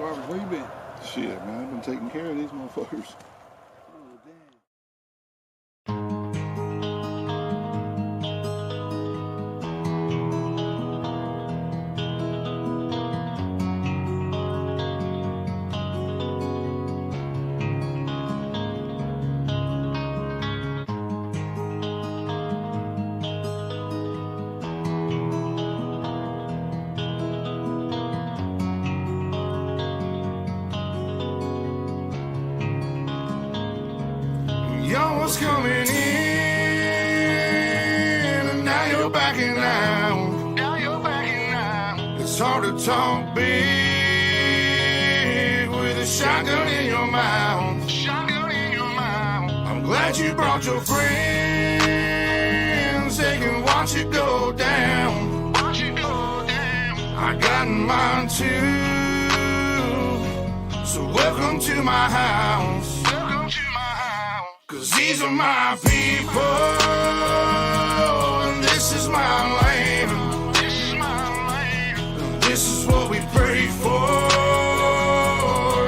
Garbage, where you been? Shit, man, I've been taking care of these motherfuckers. Oh, damn. Y'all was coming in, and now you're backing out. Now you're backing out. It's hard to talk big with a shotgun in your mouth. Shotgun in your mouth. I'm glad you brought your friends. They can watch it go down. Watch it go down. I got mine too. So welcome to my house. Cause these are my people, and this is my land. This is my land. And this is what we pray for,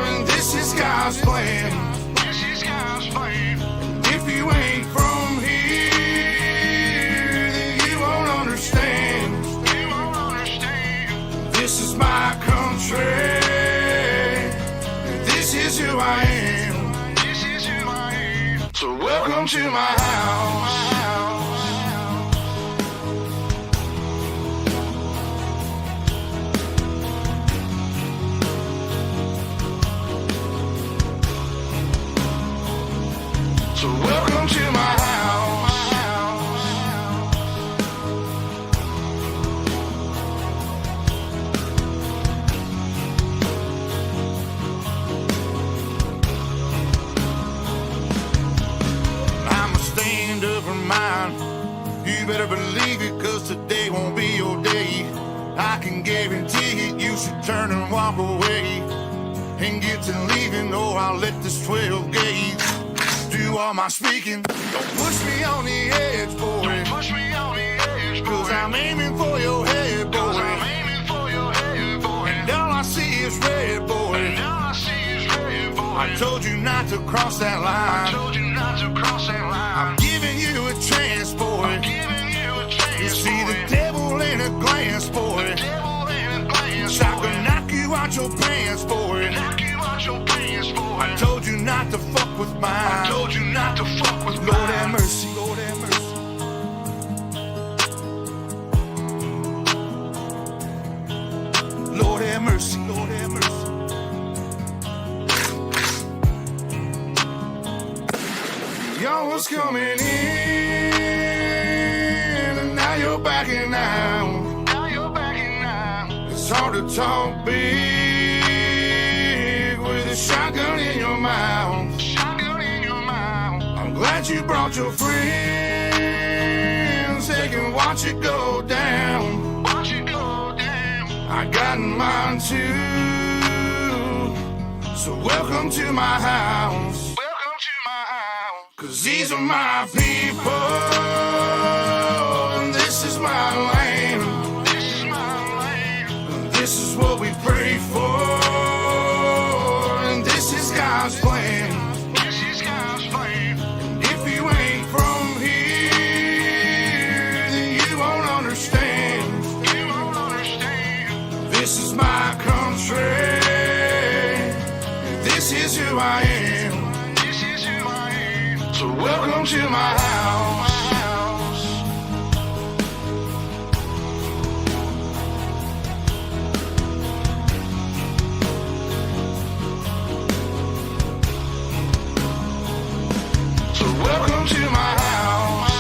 and this is God's plan. This is God's plan. And if you ain't from here, then you won't understand. You won't understand. This is my country, and this is who I am. So welcome to my house. So welcome to my house. You better believe it, cause today won't be your day. I can guarantee it, you should turn and walk away and get to leaving, or I'll let this 12 gauge do all my speaking. Don't push me on the edge, boy. Don't push me on the edge, boy. Cause I'm aiming for your head, boy. Cause I'm aiming for your head, boy. And all I see is red, boy. And all I see is red, boy. I told you not to cross that line. I told you not to cross that line. I'm giving you a chance, boy. I'm giving you a chance, you see boy. The devil in a glance, boy. The devil in a glance, I can knock you out your pants, boy. Knock you out your pants, boy. I told you not to fuck with mine. I told you not to fuck with mine. Lord have mercy. Lord have mercy. Lord have mercy. Lord have mercy. Y'all was coming in, and now you're backing out. Now you're backing out. It's hard to talk big with a shotgun in your mouth. Shotgun in your mouth. I'm glad you brought your friends. They can watch it go down. Watch it go down. I got mine too. So welcome to my house. Cause these are my people, and this is my land. This is my land. And this is what we pray for, and this is God's plan. This is God's plan. And if you ain't from here, then you won't understand. You won't understand. This is my country, and this is who I am. So welcome to my house. So welcome to my house.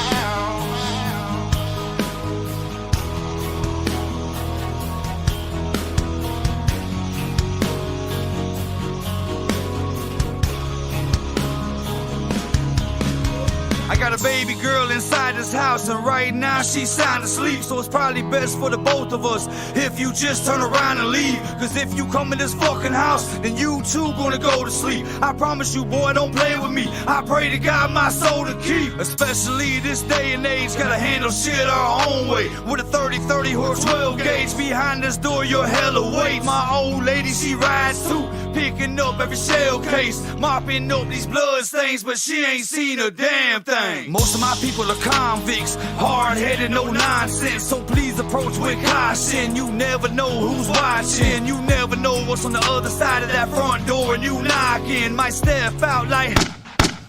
I got a baby girl inside this house, and right now she's sound asleep. So it's probably best for the both of us if you just turn around and leave. Cause if you come in this fucking house, then you too gonna go to sleep. I promise you, boy, don't play with me. I pray to God my soul to keep. Especially this day and age, gotta handle shit our own way. With a 30-30 or 12 gauge, be behind this door, your hell awaits. My old lady, she rides too, picking up every shell case, mopping up these blood stains, but she ain't seen a damn thing. Most of my people are convicts, hard-headed, no nonsense, so please approach with caution. You never know who's watching, you never know what's on the other side of that front door, and you knocking might step out like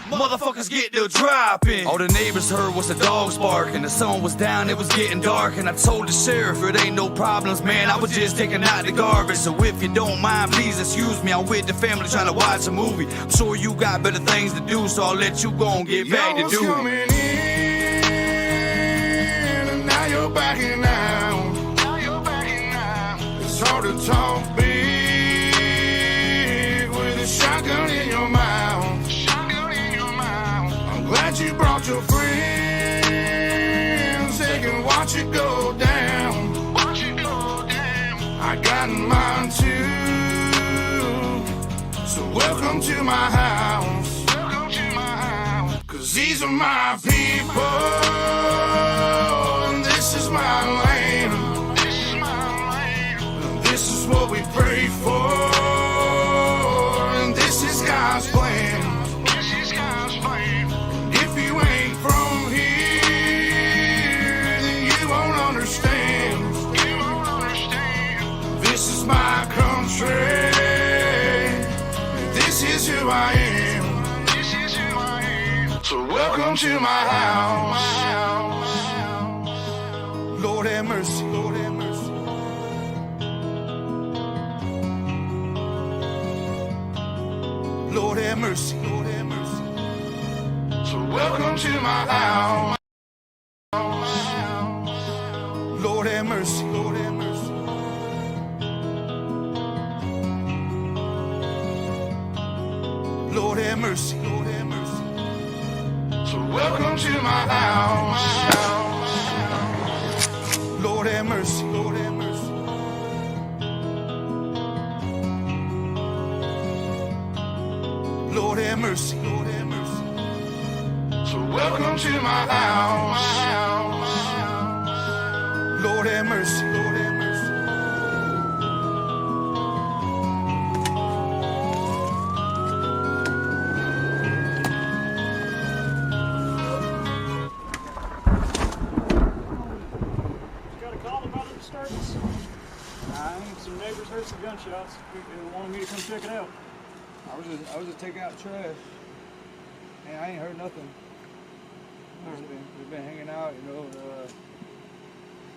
motherfuckers get to dropping. All the neighbors heard was the dogs barking, the sun was down, it was getting dark, and I told the sheriff it ain't no problems, man, I was just taking out the garbage. So if you don't mind, please excuse me, I'm with the family trying to watch a movie. I'm sure you got better things to do, so I'll let you go and get back to doing. Coming in, and now you're backing out. It's hard to talk big with a shotgun in your mouth. Glad you brought your friends, they can watch it go down. I got mine too, so welcome to my house. Cause these are my people, and this is my land. This is what we pray for, and this is God's plan. From here, then you won't understand. This is my country. This is who I am. So welcome to my house. Lord have mercy. Lord have mercy. Lord have mercy. Lord have mercy. So welcome to my house. Lord have mercy, Lord have mercy. Lord have mercy, Lord have mercy. So welcome to my house. Lord have mercy, Lord have mercy. Lord have mercy, Lord have mercy. So welcome to my house. Lord have mercy, Lord have mercy. Got a call about a disturbance. Some neighbors heard some gunshots. They wanted me to come check it out. I was just taking out the trash, and I ain't heard nothing. We've been hanging out, you know.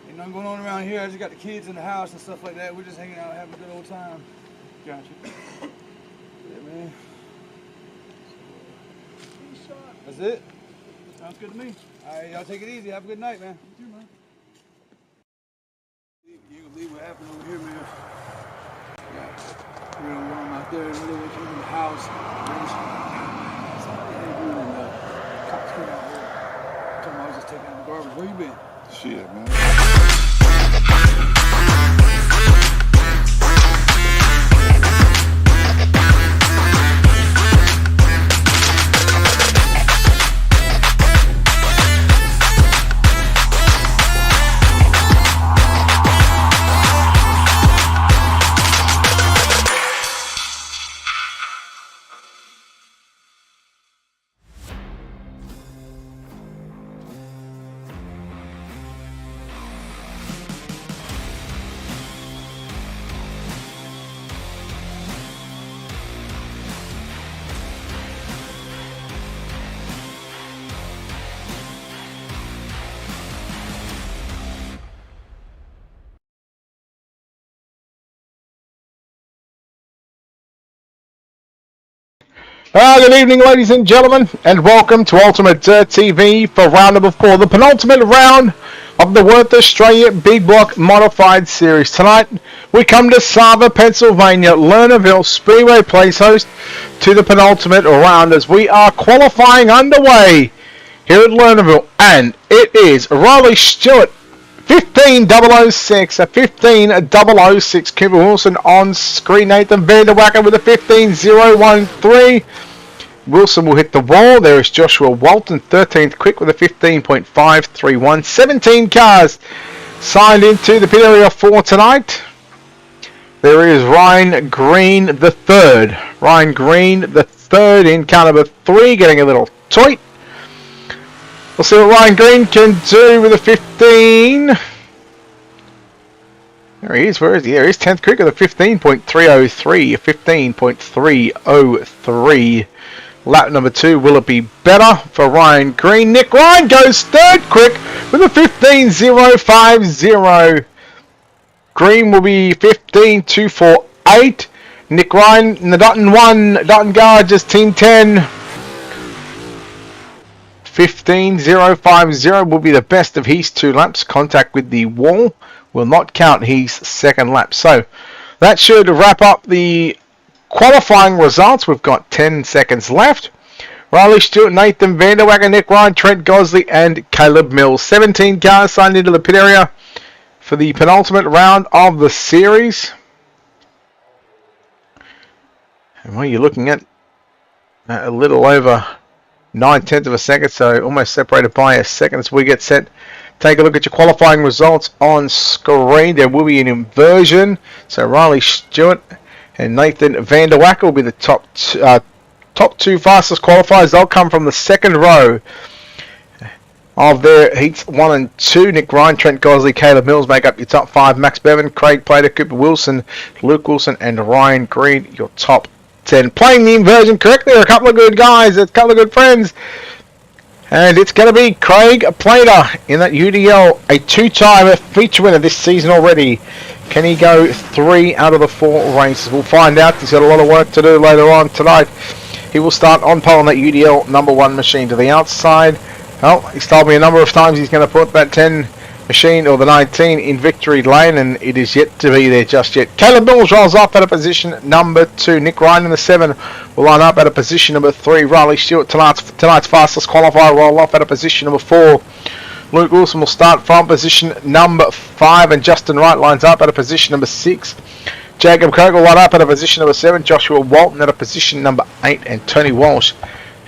Ain't nothing going on around here. I just got the kids in the house and stuff like that. We're just hanging out, having a good old time. Gotcha. Yeah, man. That's it. Sounds good to me. All right, y'all take it easy. Have a good night, man. You too, man. You can believe what happened over here, man. We're gonna run out there in the middle of the house. Cops came out here. Told me I was just taking out the garbage. Where you been? Shit, man. Good evening, ladies and gentlemen, and welcome to Ultimate Dirt TV for round number 4, the penultimate round of the Wurth Australia B Block Modified Series. Tonight, we come to Sava, Pennsylvania. Lernerville Speedway plays host to the penultimate round as we are qualifying underway here at Lernerville, and it is Riley Stewart, 15006, a 15006. Cooper Wilson on screen. Nathan Vanderwacker with a 15013. Wilson will hit the wall. There is Joshua Walton, 13th quick with a 15.531. 17 cars signed into the pit area for tonight. There is Ryan Green the third. Ryan Green the third in car number 3, getting a little tight. We'll see what Ryan Green can do with a 15. There he is. Where is he? There he is. 10th quicker, the 15.303. 15.303. Lap number 2. Will it be better for Ryan Green? Nick Ryan goes third quick with a 15.050. Green will be 15.248. Nick Ryan in the Dutton 1. Dutton Garages Team 10. 15.050 will be the best of his 2 laps. Contact with the wall will not count his second lap. So that should wrap up the qualifying results. We've got 10 seconds left. Riley Stewart, Nathan Vanderwacker, Nick Ryan, Trent Gosley and Caleb Mills. 17 cars signed into the pit area for the penultimate round of the series. And what you're looking at, a little over 9/10 of a second, so almost separated by a second as we get set. Take a look at your qualifying results on screen. There will be an inversion. So Riley Stewart and Nathan Vanderwacker will be the top 2 fastest qualifiers. They'll come from the second row of their heats 1 and 2. Nick Ryan, Trent Gosley, Caleb Mills make up your top 5. Max Bevan, Craig Plater, Cooper Wilson, Luke Wilson and Ryan Green, your top 10. Playing the inversion correctly are a couple of good guys, a couple of good friends. And it's going to be Craig Plater in that UDL, a 2-time feature winner this season already. Can he go 3 out of the 4 races? We'll find out. He's got a lot of work to do later on tonight. He will start on pole on that UDL number 1 machine to the outside. Well, he's told me a number of times he's going to put that 10 machine or the 19 in victory lane, and it is yet to be there just yet. Caleb Mills rolls off at a position number 2. Nick Ryan in the 7 will line up at a position number 3. Riley Stewart, tonight's fastest qualifier, roll off at a position number 4. Luke Wilson will start from position number 5, and Justin Wright lines up at a position number 6. Jacob Kirk will line up at a position number 7. Joshua Walton at a position number 8, and Tony Walsh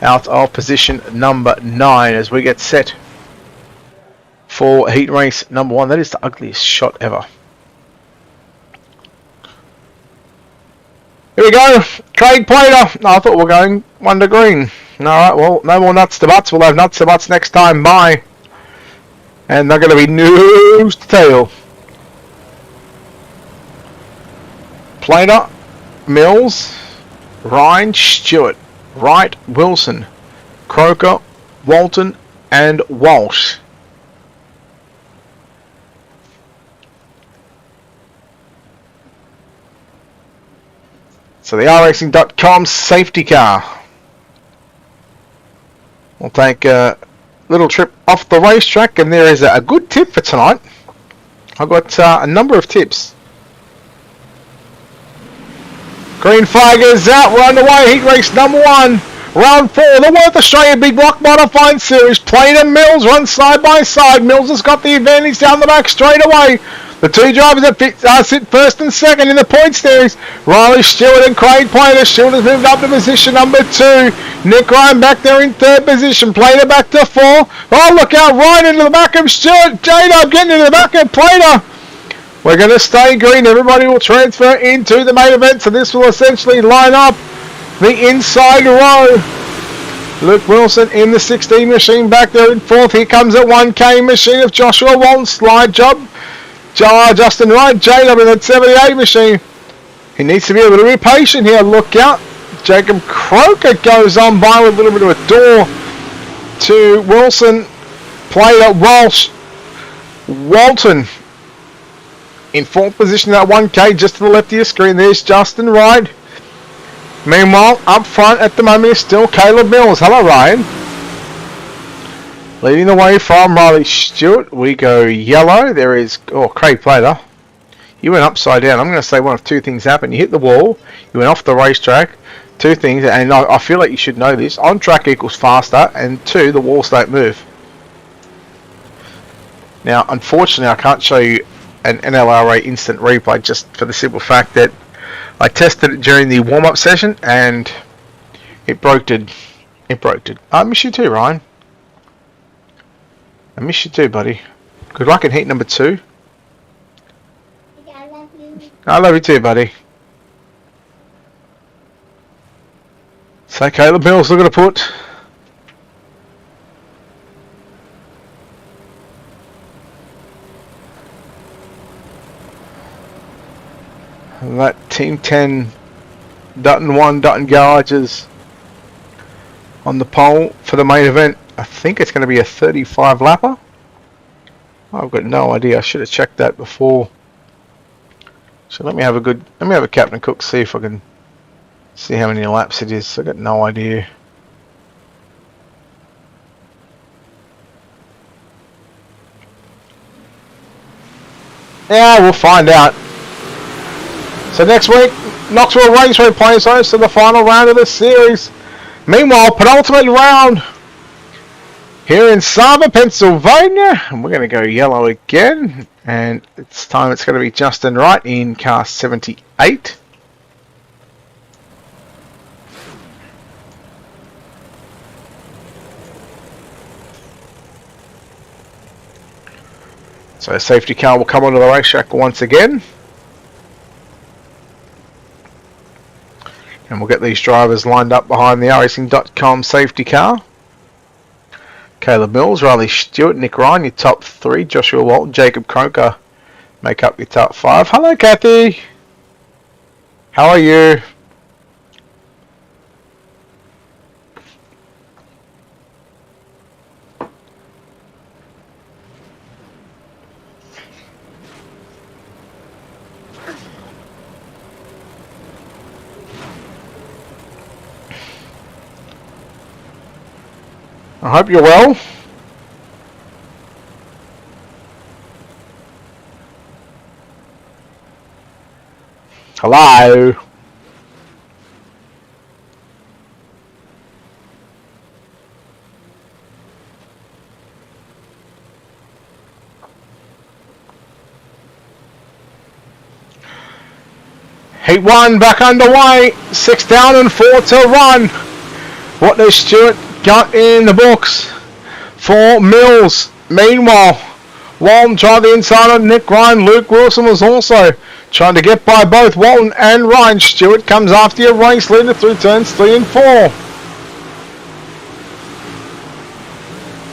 out of position number 9 as we get set for heat race number 1. That is the ugliest shot ever. Here we go. Craig Plater. No, I thought we were going 1 to green. Alright, well, no more nuts to butts. We'll have nuts to butts next time. Bye. And they're going to be nose to tail. Plater, Mills, Ryan, Stewart, Wright, Wilson, Croker, Walton, and Walsh. So the iRacing.com safety car. We'll take a little trip off the racetrack, and there is a good tip for tonight. I've got a number of tips. Green flag is out. We're underway. Heat race number 1. Round 4. The Wurth Australia Big Block Modified Series. Plater and Mills run side by side. Mills has got the advantage down the back straight away. The 2 drivers that sit first and second in the points series. Riley Stewart and Craig Plater. Stewart has moved up to position number 2. Nick Ryan back there in 3rd position. Plater back to 4. Oh, look out. Right into the back of Stewart. J-Dub getting into the back of Plater. We're going to stay green. Everybody will transfer into the main event. So this will essentially line up the inside row. Luke Wilson in the 16 machine back there in 4th. Here comes a 1K machine of Joshua Walton. Slide job. Justin Wright, J-Dub in that 78 machine. He needs to be a little bit patient here. Look out. Jacob Croker goes on by with a little bit of a door to Wilson. Plater, Walsh, Walton in 4th position at 1K, just to the left of your screen. There's Justin Wright. Meanwhile, up front at the moment is still Caleb Mills. Hello, Ryan. Leading the way from Riley Stewart, we go yellow. There is, Craig Plater. You went upside down. I'm going to say one of 2 things happened. You hit the wall, you went off the racetrack. 2 things, and I feel like you should know this. On track equals faster, and 2, the walls don't move. Now, unfortunately, I can't show you an NLRA instant replay just for the simple fact that I tested it during the warm-up session, and it broke it. I miss you too, Ryan. I miss you too, buddy. Good luck in heat number 2. I love you too, buddy. So Caleb Mills looking to put that Team 10 Dutton 1 Dutton Garages on the pole for the main event. I think it's going to be a 35 lapper. I've got no idea. I should have checked that before. So let me have a Captain Cook, see if I can see how many laps it is. I got no idea. Yeah, we'll find out. So next week, Knoxville Raceway plays host to the final round of the series. Meanwhile, penultimate round here in Saba, Pennsylvania, and we're going to go yellow again. And it's time it's going to be Justin Wright in car 78. So a safety car will come onto the racetrack once again. And we'll get these drivers lined up behind the iRacing.com safety car. Caleb Mills, Riley Stewart, Nick Ryan, your top 3. Joshua Walton, Jacob Croker make up your top 5. Hello, Kathy. How are you? I hope you're well. Hello. Heat 1 back underway. 6 down and 4 to run. What does Stewart got in the books for Mills? Meanwhile, Walton tried the inside of Nick Ryan. Luke Wilson was also trying to get by both Walton and Ryan. Stewart comes after your race leader through turns 3 and 4.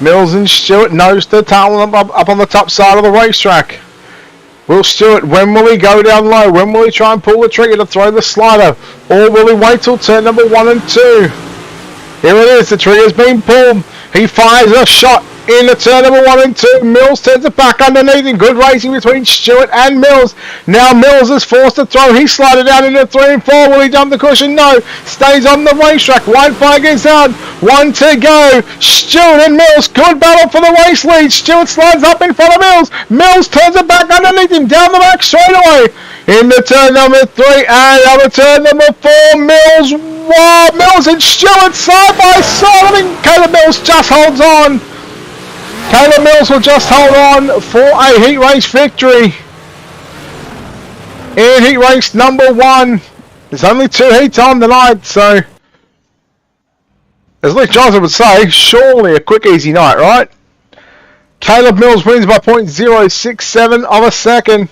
Mills and Stewart nose to tail up on the top side of the racetrack. Will Stewart, when will he go down low? When will he try and pull the trigger to throw the slider? Or will he wait till turn number 1 and 2? Here it is, the trigger's been pulled. He fires a shot into turn number 1 and 2. Mills turns it back underneath in good racing between Stewart and Mills. Now Mills is forced to throw. He slided down into 3 and 4. Will he jump the cushion? No. Stays on the racetrack. White flag is out. 1 to go. Stewart and Mills. Good battle for the race lead. Stewart slides up in front of Mills. Mills turns it back underneath him. Down the back straightaway. Into turn number 3 and over turn number 4. Mills. Wow, Mills and Stewart side by side. I think Caleb Mills just holds on. Caleb Mills will just hold on for a heat race victory. In heat race number 1. There's only 2 heats on tonight, so as Luke Johnson would say, surely a quick easy night, right? Caleb Mills wins by 0.067 of a second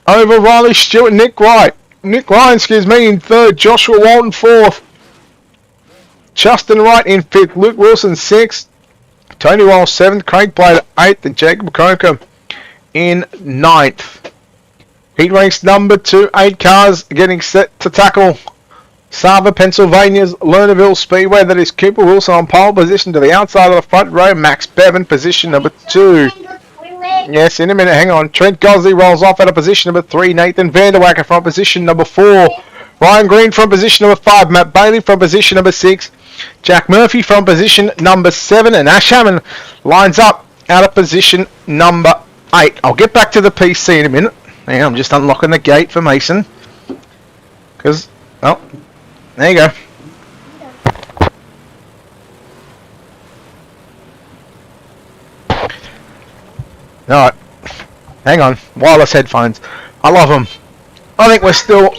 over Riley Stewart and Nick Ryan, in 3rd, Joshua Walton 4th, Justin Wright in 5th, Luke Wilson 6th, Tony Roll 7th, Craig Blade 8th, and Jacob Croker in 9th. Heat race number 2, 8 cars getting set to tackle Saba, Pennsylvania's Lernerville Speedway. That is Cooper Wilson on pole position to the outside of the front row, Max Bevan position number 2. Yes, in a minute, hang on. Trent Gosley rolls off at a position number 3. Nathan Vanderwacker from position number 4. Ryan Green from position number 5. Matt Bailey from position number 6. Jack Murphy from position number 7. And Ash Hammond lines up out of position number 8. I'll get back to the PC in a minute. Hang on, I'm just unlocking the gate for Mason. Because, oh, there you go. Alright, hang on, wireless headphones, I love them. I think we're still...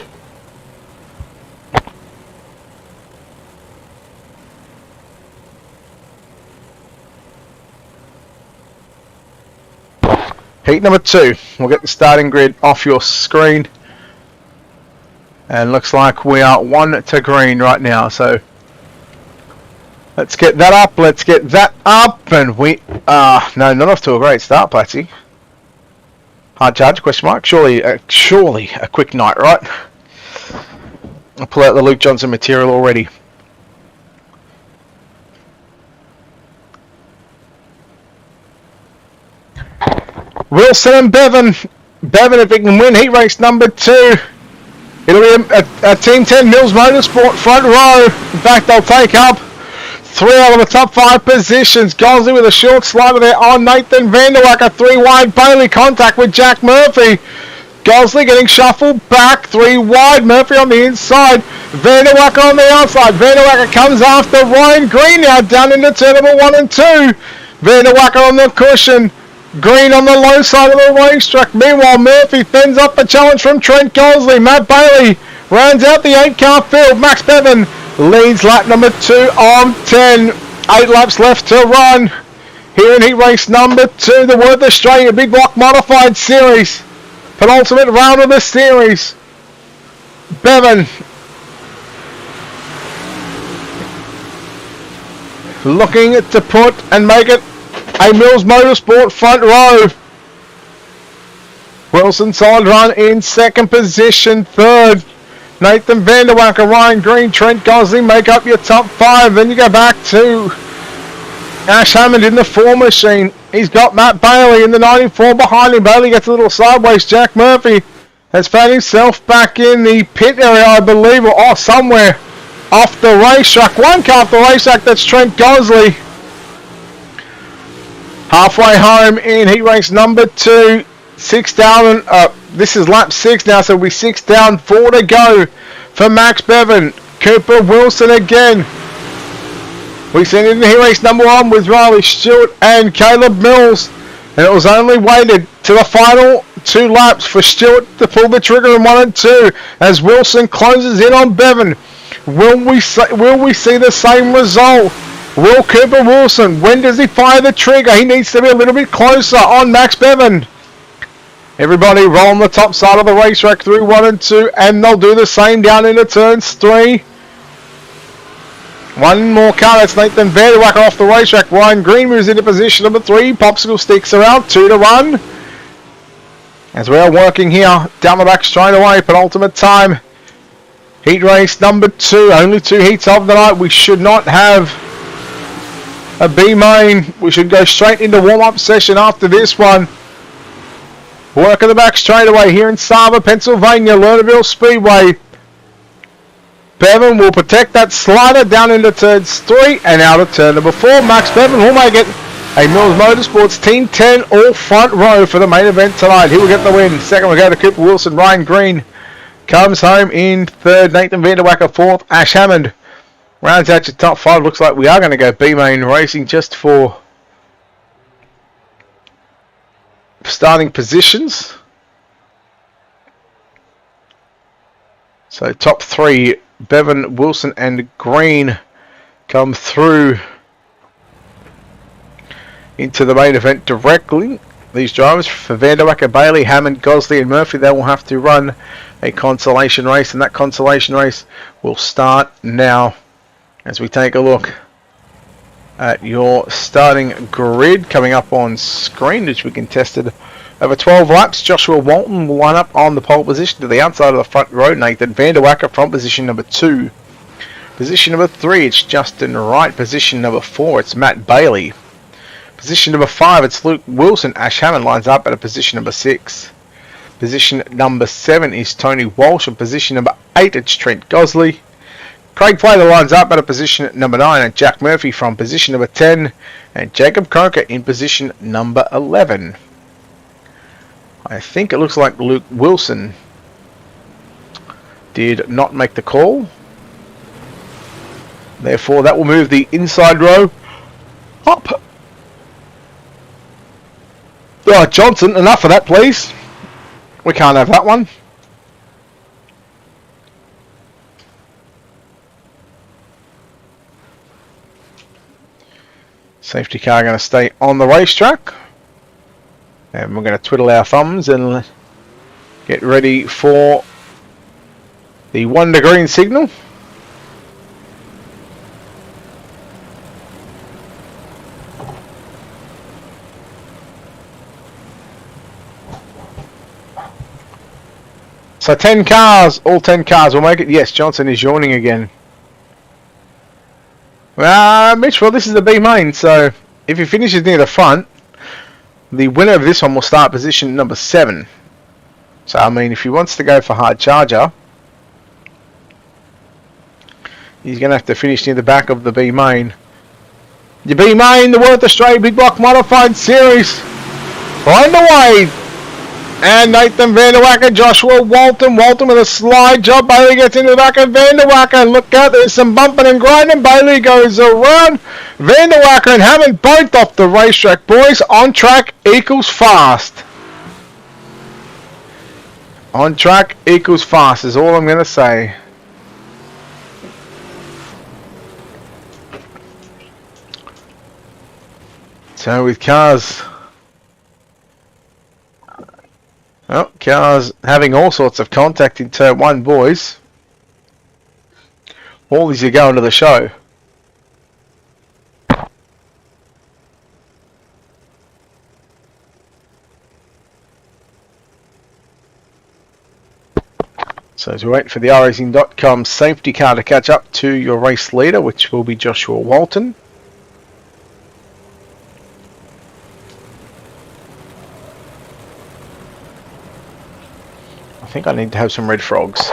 Heat number 2. We'll get the starting grid off your screen. And looks like we are 1 to green right now. So let's get that up. Let's get that up. And we are not off to a great start, Patsy. Hard charge, question mark. Surely a quick night, right? I'll pull out the Luke Johnson material already. Wilson and Bevan. Bevan, if he can win heat race number 2, it'll be a Team 10 Mills Motorsport front row. In fact, they'll take up 3 out of the top 5 positions. Gosley with a short slider there on Nathan Vanderwacker. 3 wide. Bailey contact with Jack Murphy. Gosley getting shuffled back. 3 wide. Murphy on the inside. Vanderwacker on the outside. Vanderwacker comes after Ryan Green now down into turn number 1 and 2. Vanderwacker on the cushion. Green on the low side of the racetrack. Meanwhile, Murphy fends up the challenge from Trent Gosley. Matt Bailey rounds out the 8-car field. Max Bevan leads lap number 2 on 10. 8 laps left to run. Here in heat race number 2, the Wurth Australia Big Block Modified Series. Penultimate round of the series. Bevan looking to put and make it a Mills Motorsport front row. Wilson solid run in second position. Third, Nathan Vanderwacker, Ryan Green, Trent Gosley make up your top 5. Then you go back to Ash Hammond in the 4 machine. He's got Matt Bailey in the 94 behind him. Bailey gets a little sideways. Jack Murphy has found himself back in the pit area, I believe, or somewhere off the racetrack. 1 car off the racetrack, that's Trent Gosley. Halfway home in heat race number 2. 6 down. This is lap 6 now, so we'll be 6 down, 4 to go for Max Bevan. Cooper Wilson again. We sent in heat race number 1 with Riley Stewart and Caleb Mills. And it was only waited to the final 2 laps for Stewart to pull the trigger in 1 and 2 as Wilson closes in on Bevan. Will we see the same result? Will Cooper Wilson, when does he fire the trigger? He needs to be a little bit closer on Max Bevan. Everybody rolling the top side of the racetrack through 1 and 2, and they'll do the same down into turns 3. 1 more car, that's Nathan Vanderwacker off the racetrack. Ryan Green moves into position number 3. Popsicle sticks around 2 to 1. As we are working here down the back straight away, penultimate time. Heat race number 2, only 2 heats of the night. We should not have a B main. We should go straight into warm-up session after this one. Work at the back straight away here in Sava, Pennsylvania, Lernerville Speedway. Bevan will protect that slider down into turns 3 and out of turn number 4. Max Bevan will make it a Mills Motorsports Team 10 all front row for the main event tonight. He will get the win. Second will go to Cooper Wilson. Ryan Green comes home in third. Nathan Vanderwacker 4th. Ash Hammond rounds out your top 5. Looks like we are going to go B main racing just for starting positions. So top 3, Bevan, Wilson and Green come through into the main event directly. These drivers for Vanderwacker, Bailey, Hammond, Gosley and Murphy, they will have to run a consolation race, and that consolation race will start now as we take a look at your starting grid coming up on screen, which we contested over 12 laps. Joshua Walton will line up on the pole position to the outside of the front row. Nathan Vanderwacker from position number 2. Position number 3, it's Justin Wright. Position number 4, it's Matt Bailey. Position number 5, it's Luke Wilson. Ash Hammond lines up at a position number 6. Position number 7 is Tony Walsh. And position number 8, it's Trent Gosley. Craig Flater lines up at a position number 9, and Jack Murphy from position number 10, and Jacob Croker in position number 11. I think it looks like Luke Wilson did not make the call. Therefore, that will move the inside row up. Johnson, enough of that, please. We can't have that one. Safety car going to stay on the racetrack. And we're going to twiddle our thumbs and get ready for the 1 to green signal. So 10 cars, all 10 cars will make it. Yes, Johnson is yawning again. Mitch, well, this is the B main, so if he finishes near the front, the winner of this one will start position number 7. So, I mean, if he wants to go for hard charger, he's going to have to finish near the back of the B main. The B main, the Wurth Australia Big Block Modified Series, on the way. And Nathan Vanderwacker, Joshua Walton with a slide job. Bailey gets into the back of Vanderwacker. Look out, there's some bumping and grinding. Bailey goes around. Vanderwacker and Hammond both off the racetrack, boys. On track equals fast. On track equals fast is all I'm going to say. So with cars... Oh, cars having all sorts of contact in turn 1, boys. All these are going to the show. So as we wait for the iRacing.com safety car to catch up to your race leader, which will be Joshua Walton. I think I need to have some red frogs.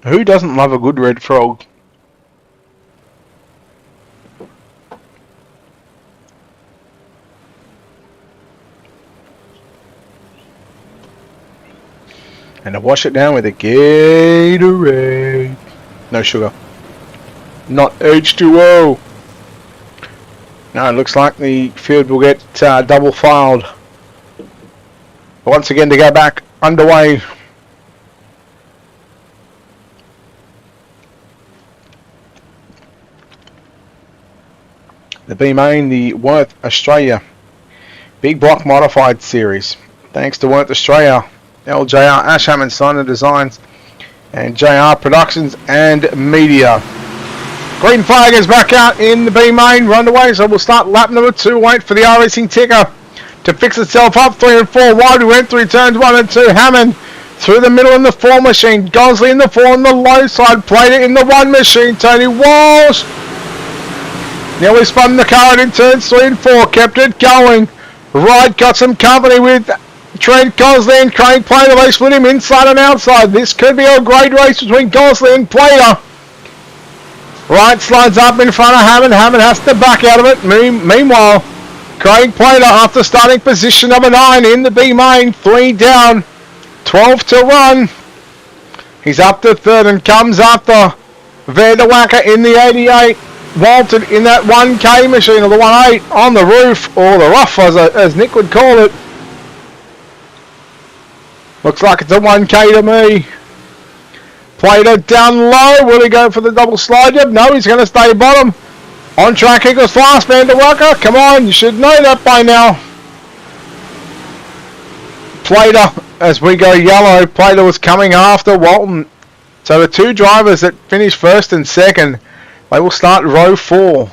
Who doesn't love a good red frog? And I wash it down with a Gatorade. No sugar. Not H2O. No, it looks like the field will get double filed. Once again to go back underway. The B main, the Wurth Australia Big Block Modified Series. Thanks to Wurth Australia, LJR, Ash Hammond Steiner Designs, and JR Productions and Media. Green flag is back out in the B main, run away, so we'll start lap number 2. Wait for the iRacing ticker to fix itself up. 3 and 4 wide. We went through turns 1 and 2. Hammond through the middle in the 4 machine. Gosley in the 4 on the low side. Played it in the 1 machine. Tony Walsh nearly spun the car in turns 3 and 4. Kept it going. Right, got some company with Trent Gosley and Craig Plater. They split him inside and outside. This could be a great race between Gosley and Plater. Right slides up in front of Hammond. Hammond has to back out of it. Meanwhile, Craig Plater after starting position number 9 in the B main. 3 down, 12 to run. He's up to 3rd and comes after Vanderwacker in the 88. Walton in that 1K machine, or the 1.8 on the roof, or the rough as Nick would call it. Looks like it's a 1K to me. Plater down low. Will he go for the double slide job? No, he's going to stay bottom. On track equals fast, Vanderwacker. Come on, you should know that by now. Plater, as we go yellow, Plater was coming after Walton. So the 2 drivers that finished 1st and 2nd, they will start row 4.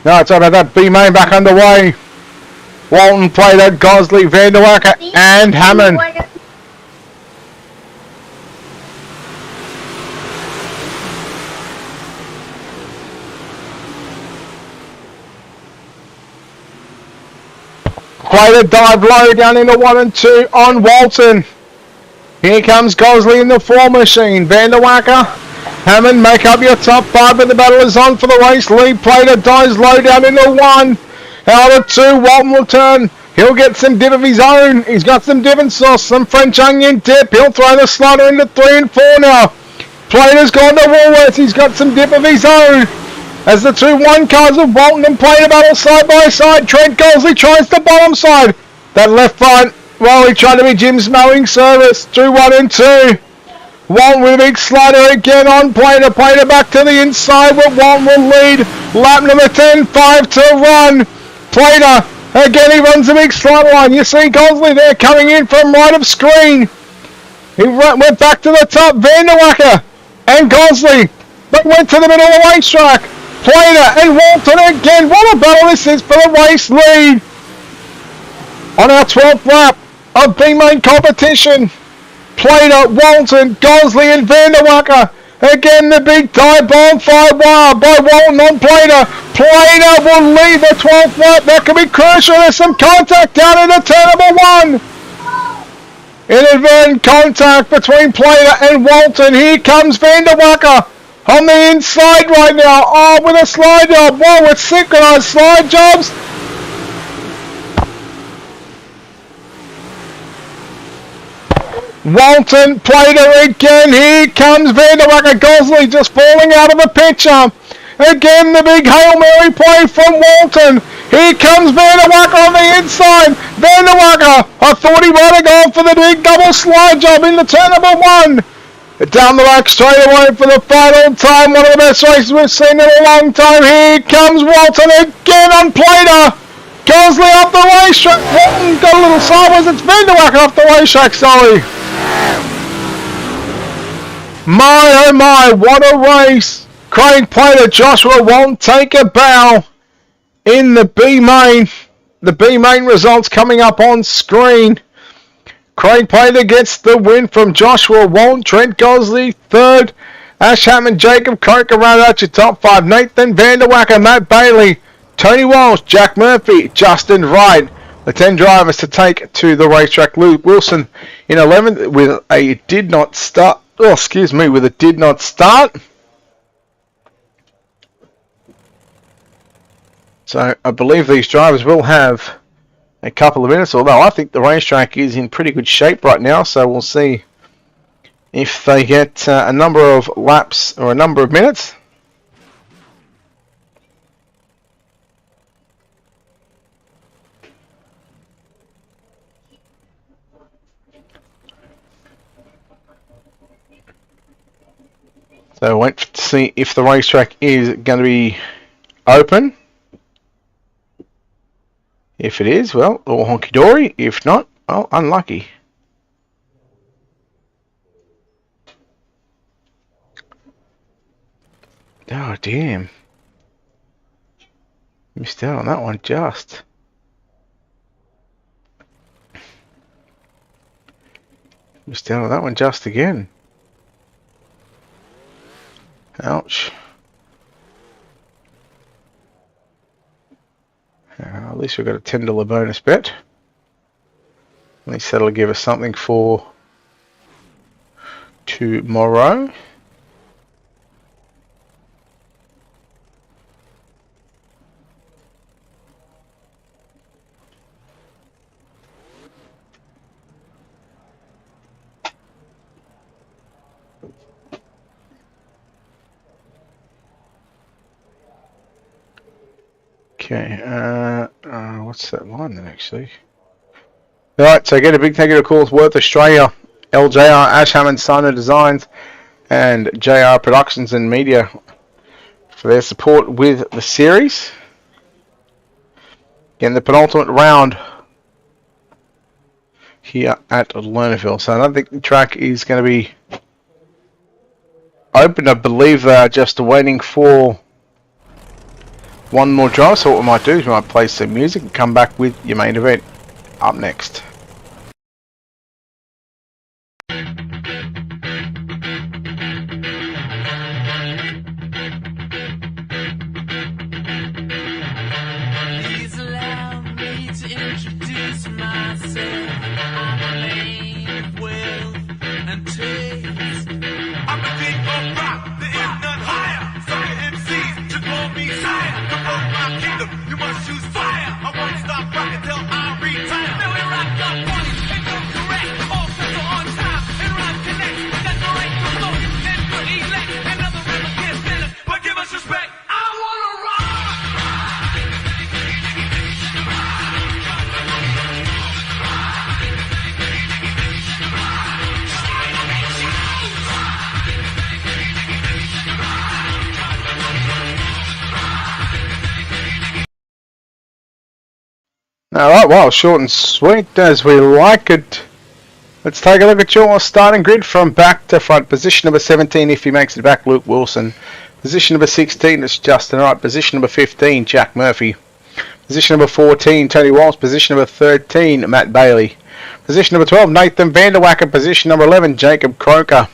No, it's about that B-main back underway. Walton, Plater, Gosley, Vanderwacker, and Hammond. Plater dive low down into 1 and 2 on Walton. Here comes Gosley in the 4 machine. Vanderwacker, Hammond, make up your top 5, but the battle is on for the race. Lee Plater dives low down into 1. Out of 2, Walton will turn. He'll get some dip of his own. He's got some dip and sauce, some French onion dip. He'll throw the slider into 3 and 4 now. Plater's gone to Woolworths. He's got some dip of his own. As the 2-1 cars of Walton and Plater battle side by side. Trent Gosley tries the bottom side. That left front, well, he tried to be Jim's mowing service. 2-1 and 2. Walton with a big slider again on Plater. Plater back to the inside, but Walton will lead. Lap number 10, 5 to run. Plater, again he runs a big slider line. You see Gosley there coming in from right of screen. He went back to the top. Vanderwacker and Gosley, but went to the middle of the racetrack. Plater and Walton again. What a battle this is for the race lead. On our 12th lap of B-main competition. Plater, Walton, Gosley and Vanderwacker. Again the big dive bonfire wire by Walton on Plater. Plater will lead the 12th lap. That could be crucial. There's some contact down into turn number 1. Inadvertent contact between Plater and Walton. Here comes Vanderwacker on the inside right now. Oh, with a slide job. Whoa, with synchronized slide jobs. Walton, Plater again. Here comes Vanderwacker. Gosley just falling out of the picture. Again, the big Hail Mary play from Walton. Here comes Vanderwacker on the inside. Vanderwacker, I thought he might have gone for the big double slide job in the turn number 1. Down the back straight away for the final time. One of the best races we've seen in a long time. Here comes Walton again on Plater. Gosley off the racetrack. Walton got a little sideways. It's Vanderwacker off the racetrack, sorry. My oh my, what a race. Craig Plater, Joshua Walton take a bow in the B-main. The B-main results coming up on screen. Craig Plater gets the win from Joshua Walton. Trent Gosley third. Ash Hammond, Jacob Coker rounded out your top 5. Nathan Vanderwacker, Matt Bailey, Tony Walsh, Jack Murphy, Justin Wright. The 10 drivers to take to the racetrack. Luke Wilson in 11th with a did not start. Oh, excuse me, with a did not start. So I believe these drivers will have a couple of minutes, although I think the racetrack is in pretty good shape right now, so we'll see if they get a number of laps or a number of minutes. So wait to see if the racetrack is going to be open. If it is, well, all honky-dory. If not, well, unlucky. Oh, damn. Missed out on that one just. Missed out on that one just again. Ouch. At least we've got a $10 bonus bet. At least that'll give us something for tomorrow. Okay, what's that line then actually? Alright, so get a big thank you to Calls Wurth Australia, LJR, Ash Hammond, Signer Designs, and JR Productions and Media for their support with the series. Again, the penultimate round here at Lernerville. So I don't think the track is going to be open. I believe they're just waiting for one more drive. So what we might do is we might play some music and come back with your main event up next. Please allow me to introduce myself. I'm a man of wealth and taste. I'm the king of rock, there is none higher. Sucker MCs should call me sire. To rock my kingdom, you must choose fire. I won't stop rocking till I retire. Now we rock the party and go correct. All sets are on time and rhyme connects. That's the right to look and to elect. Another rapper can't stand us, but give us respect. I wanna rock. Alright, well, short and sweet as we like it. Let's take a look at your starting grid from back to front. Position number 17, if he makes it back, Luke Wilson. Position number 16, it's Justin Wright. Position number 15, Jack Murphy. Position number 14, Tony Walsh. Position number 13, Matt Bailey. Position number 12, Nathan Vanderwacker. Position number 11, Jacob Croker.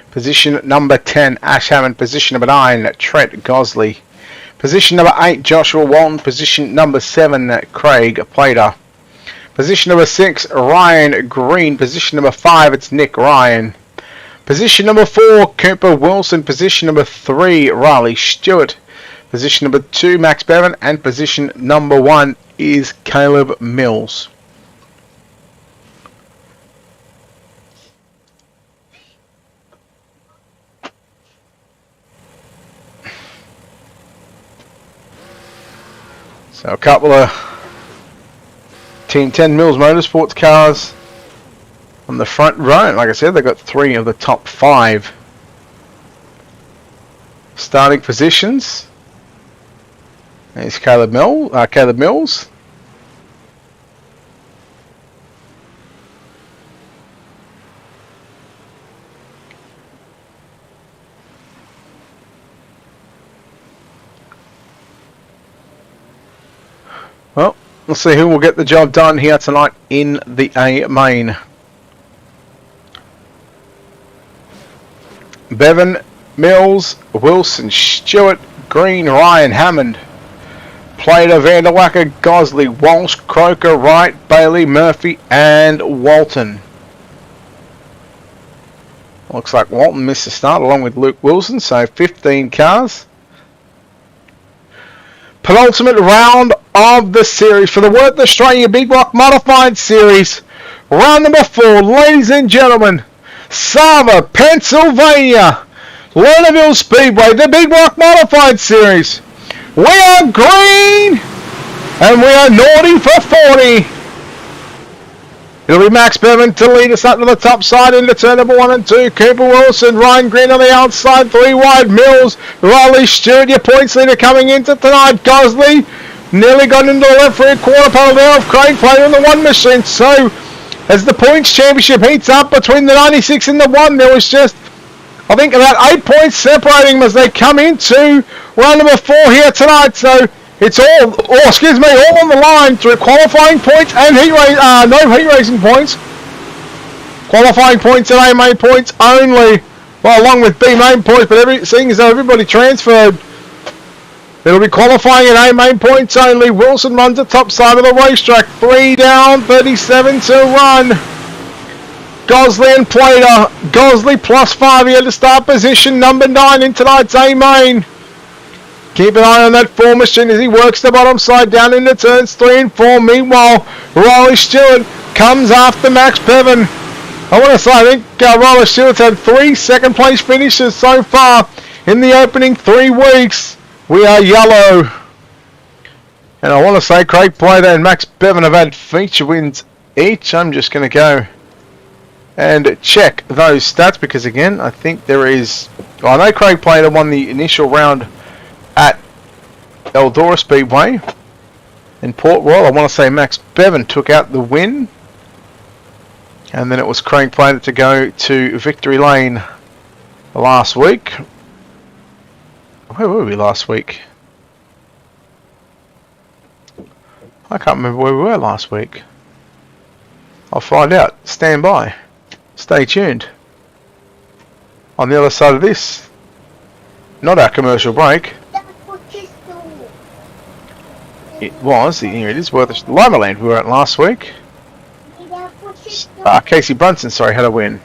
Position number 10, Ash Hammond. Position number 9, Trent Gosley. Position number 8, Joshua Walton. Position number 7, Craig Plater. Position number 6, Ryan Green. Position number 5, it's Nick Ryan. Position number 4, Cooper Wilson. Position number 3, Riley Stewart. Position number 2, Max Bevan. And position number 1 is Caleb Mills. So a couple of Team 10 Mills Motorsports cars on the front row. Like I said, they've got 3 of the top 5 starting positions. There's Caleb Mills. Well, we'll see who will get the job done here tonight in the A main. Bevan, Mills, Wilson, Stewart, Green, Ryan, Hammond, Plater, Vanderwacker, Gosley, Walsh, Croker, Wright, Bailey, Murphy, and Walton. Looks like Walton missed the start along with Luke Wilson, so 15 cars. Penultimate round of the series for the Wurth Australia Big Block Modified Series. Round number 4, ladies and gentlemen. Sava, Pennsylvania. Lernerville Speedway, the Big Block Modified Series. We are green and we are naughty for 40. It'll be Max Bevan to lead us up to the top side into turn number 1 and 2. Cooper Wilson, Ryan Green on the outside, 3 wide. Mills, Riley Stewart, your points leader coming into tonight. Gosley nearly got into the left rear quarter panel there of Craig Plater in the 1 machine. So as the points championship heats up between the 96 and the 1, there was just, I think, about 8 points separating them as they come into round number 4 here tonight. So it's all on the line through qualifying points and no heat racing points. Qualifying points and A main points only. Well, along with B main points, but seeing as though everybody transferred, it'll be qualifying and A main points only. Wilson runs the top side of the racetrack. 3 down, 37 to run. Gosley and Plater. Gosley plus 5 here to start position number 9 in tonight's A main. Keep an eye on that 4 machine as he works the bottom side down into turns 3 and 4. Meanwhile, Riley Stewart comes after Max Bevan. I want to say, I think Riley Stewart's had 3 second place finishes so far in the opening 3 weeks. We are yellow. And I want to say Craig Plater and Max Bevan have had feature wins each. I'm just going to go and check those stats because, again, I think there is... Well, I know Craig Plater won the initial round at Eldora Speedway in Port Royal. I want to say Max Bevan took out the win, and then it was Craig Plater to go to Victory Lane last week. Where were we last week? I can't remember where we were last week. I'll find out. Stand by. Stay tuned. On the other side of this, not our commercial break. It was, here it is, Wurth Lernerville we were at last week. Casey Brunson, sorry, had a win.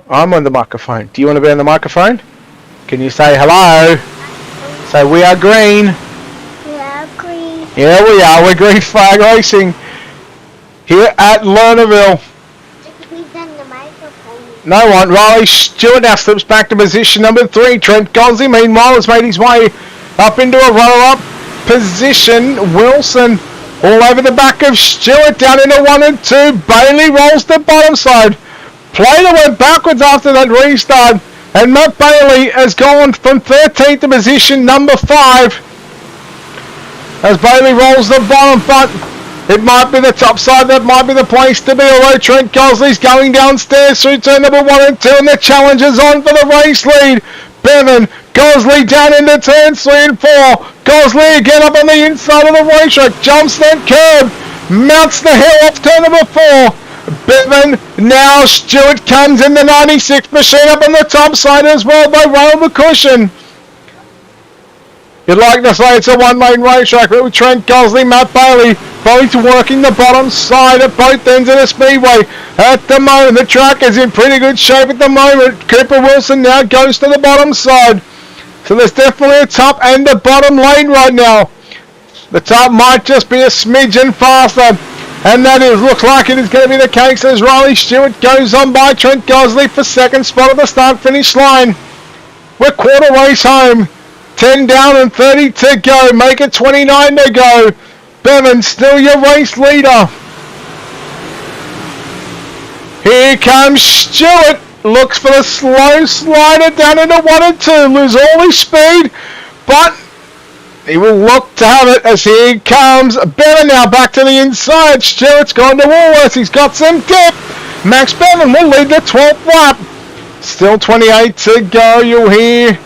I'm on the microphone. Do you want to be on the microphone? Can you say hello? Say we are green. We are green. Yeah, we are. We're green flag racing here at Lernerville. Who's on the microphone? No one. Riley Stewart now slips back to position number 3. Trent Gosling, meanwhile, has made his way up into a runner-up position. Wilson all over the back of Stewart, down into 1 and 2. Bailey rolls the bottom side. Plater went backwards after that restart, and Matt Bailey has gone from 13th to position number 5 as Bailey rolls the bottom, but it might be the top side that might be the place to be, although Trent Gosley's going downstairs through turn number 1 and 2, and the challenge is on for the race lead. Bevan, Gosley down into turn 3 and 4. Gosley again up on the inside of the racetrack, jumps that curb, mounts the hill off turn number 4. Bevan, now Stewart comes in the 96 machine up on the top side as well by roll the cushion. You'd like to say it's a one-lane racetrack, but with Trent Gosley, Matt Bailey both working the bottom side at both ends of the speedway. At the moment, the track is in pretty good shape at the moment. Cooper Wilson now goes to the bottom side. So there's definitely a top and a bottom lane right now. The top might just be a smidgen faster. And that looks like it is going to be the case as Riley Stewart goes on by Trent Gosley for second spot at the start-finish line. We're quarter race home. 10 down and 30 to go. Make it 29 to go. Bevan still your race leader. Here comes Stewart. Looks for the slow slider down into 1 and 2. Lose all his speed, but he will look to have it as here comes Bevan now back to the inside. Stewart's gone to Wurth. He's got some dip. Max Bevan will lead the 12th lap. Still 28 to go. You'll hear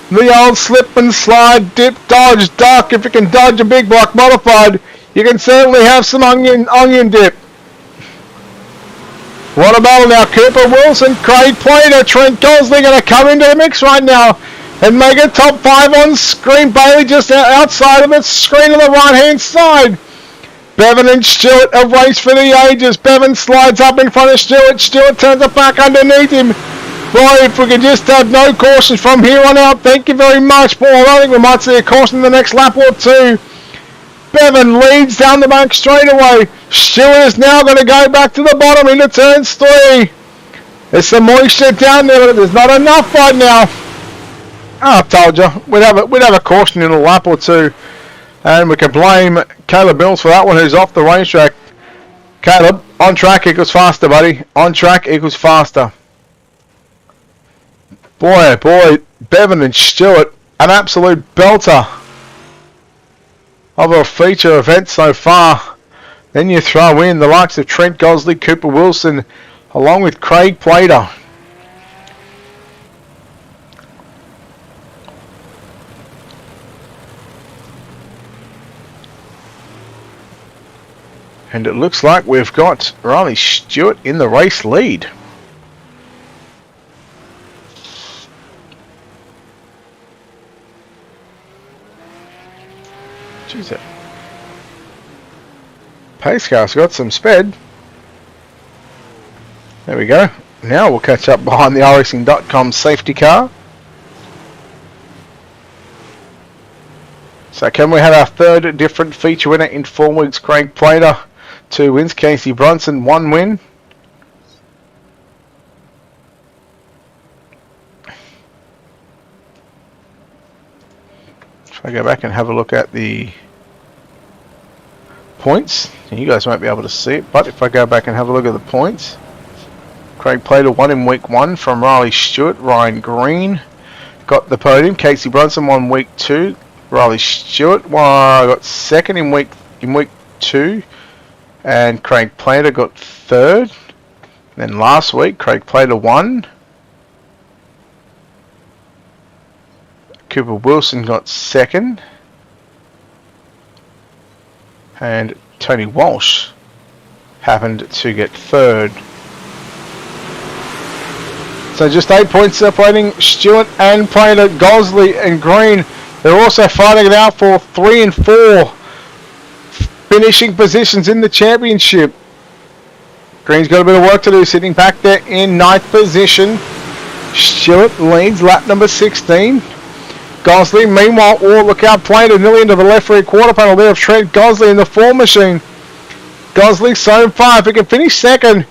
the old slip and slide, dip, dodge, duck. If you can dodge a big block modified, you can certainly have some onion dip. What a battle now. Cooper Wilson, Craig Plater, Trent Gosley going to come into the mix right now and make it top 5 on screen. Bailey just outside of the screen on the right-hand side. Bevan and Stewart a race for the ages. Bevan slides up in front of Stewart. Stewart turns it back underneath him. Boy, if we could just have no cautions from here on out, thank you very much. Boy, I think we might see a caution in the next lap or two. Bevan leads down the back straight away. Stewart is now going to go back to the bottom into turns 3. There's some moisture down there, but there's not enough right now. Oh, I told you, we'd have a caution in a lap or two, and we can blame Caleb Mills for that one, who's off the racetrack. Caleb, on track equals faster, buddy. On track equals faster. Boy, Bevan and Stewart, an absolute belter of a feature event so far. Then you throw in the likes of Trent Gosley, Cooper Wilson, along with Craig Plater. And it looks like we've got Riley Stewart in the race lead. Jeez, that pace car's got some sped. There we go. Now we'll catch up behind the iRacing.com safety car. So can we have our third different feature winner in 4 weeks? Craig Plater, 2 wins. Casey Brunson, 1 win. If I go back and have a look at the points, you guys won't be able to see it, but if I go back and have a look at the points, Craig Plater won in week 1 from Riley Stewart, Ryan Green, got the podium. Casey Brunson won week 2. Riley Stewart got second in week 2, and Craig Plater got third. Then last week, Craig Plater won. Cooper Wilson got second, and Tony Walsh happened to get third. So just 8 points separating Stewart and Plater. Gosley and Green, they're also fighting it out for 3 and 4 finishing positions in the championship. Green's got a bit of work to do, sitting back there in 9th position. Stewart leads lap number 16. Gosley, meanwhile, look out, Plater nearly into the left rear quarter panel there of Trent Gosley in the 4 machine. Gosley so far, if he can finish second,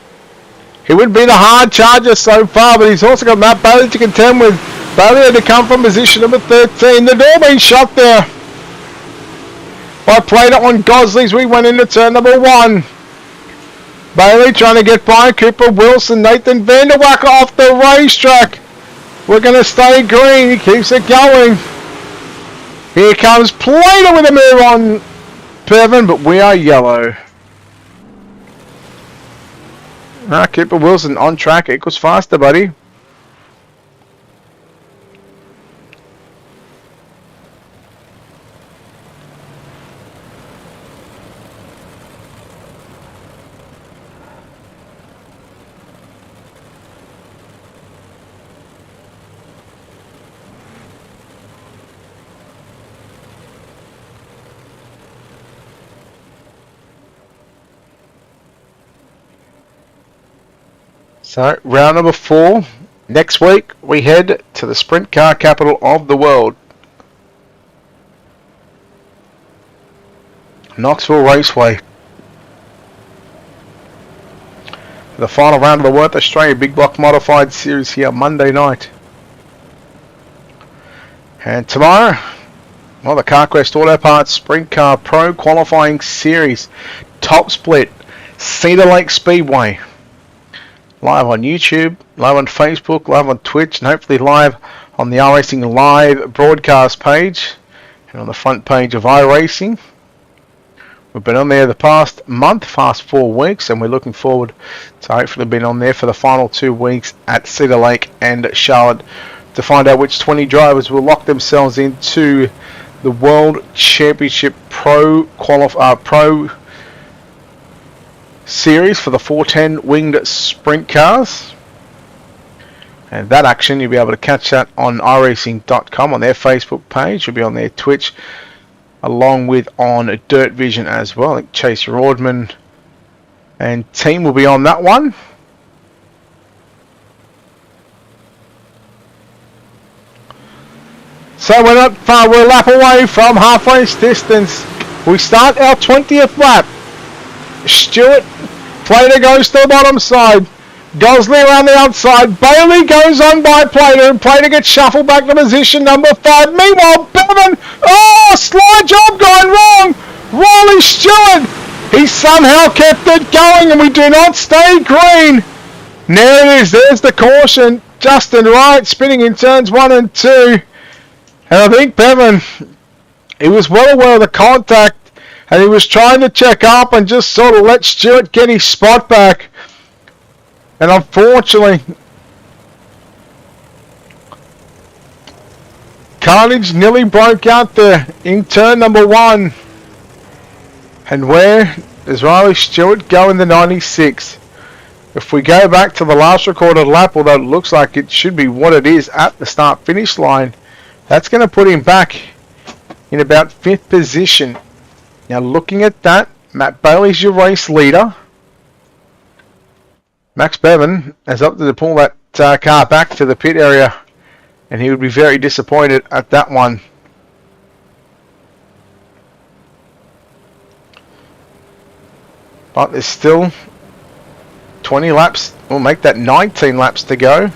he would be the hard charger so far, but he's also got Matt Bailey to contend with. Bailey had to come from position number 13. The door being shut there by Plater on Gosley's. We went into turn number 1. Bailey trying to get by Cooper Wilson. Nathan Vanderwacker off the racetrack. We're going to stay green. He keeps it going. Here comes Plater with a move on Bevan, but we are yellow. Cooper Wilson on track equals faster, buddy. So, round number 4. Next week, we head to the sprint car capital of the world, Knoxville Raceway. The final round of the Wurth Australia Big Block Modified Series here Monday night. And tomorrow, well, the CarQuest Auto Parts Sprint Car Pro Qualifying Series Top Split, Cedar Lake Speedway. Live on YouTube, live on Facebook, live on Twitch, and hopefully live on the iRacing Live broadcast page and on the front page of iRacing. We've been on there the past month, past 4 weeks, and we're looking forward to hopefully being on there for the final 2 weeks at Cedar Lake and Charlotte to find out which 20 drivers will lock themselves into the World Championship Pro Series for the 410 winged sprint cars. And that action, you'll be able to catch that on iRacing.com on their Facebook page. You'll be on their Twitch, along with on Dirt Vision as well. I think Chase Rodman and team will be on that one. So we're not far, we're a lap away from halfway distance. We start our 20th lap. Stewart, Plater goes to the bottom side. Gosley around the outside. Bailey goes on by Plater, and Plater gets shuffled back to position number 5. Meanwhile, Bevan, slide job gone wrong. Riley Stewart, he somehow kept it going, and we do not stay green. There it is, there's the caution. Justin Wright spinning in turns 1 and 2. And I think Bevan, he was well aware of the contact, and he was trying to check up and just sort of let Stewart get his spot back. And unfortunately, carnage nearly broke out there in turn number 1. And where does Riley Stewart go in the 96? If we go back to the last recorded lap, although it looks like it should be what it is at the start-finish line, that's going to put him back in about 5th position. Now looking at that, Matt Bailey's your race leader. Max Bevan has opted to pull that car back to the pit area, and he would be very disappointed at that one. But there's still 20 laps, we'll make that 19 laps to go.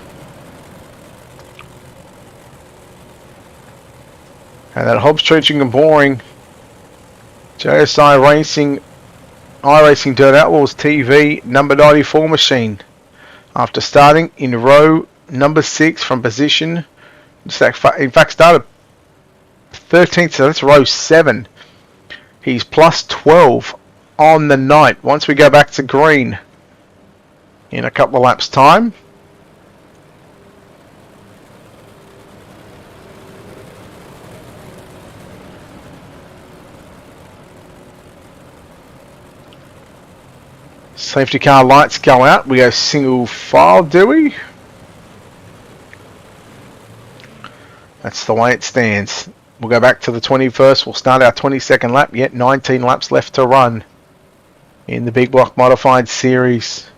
And that Hobbs Trenching and Boring JSI Racing iRacing Dirt Outlaws TV number 94 machine. After starting in row number 6 from position In fact, started 13th, so that's row 7. He's plus 12 on the night. Once we go back to green in a couple of laps' time. Safety car lights go out. We go single file, do we? That's the way it stands. We'll go back to the 21st. We'll start our 22nd lap. Yet 19 laps left to run in the Big Block Modified Series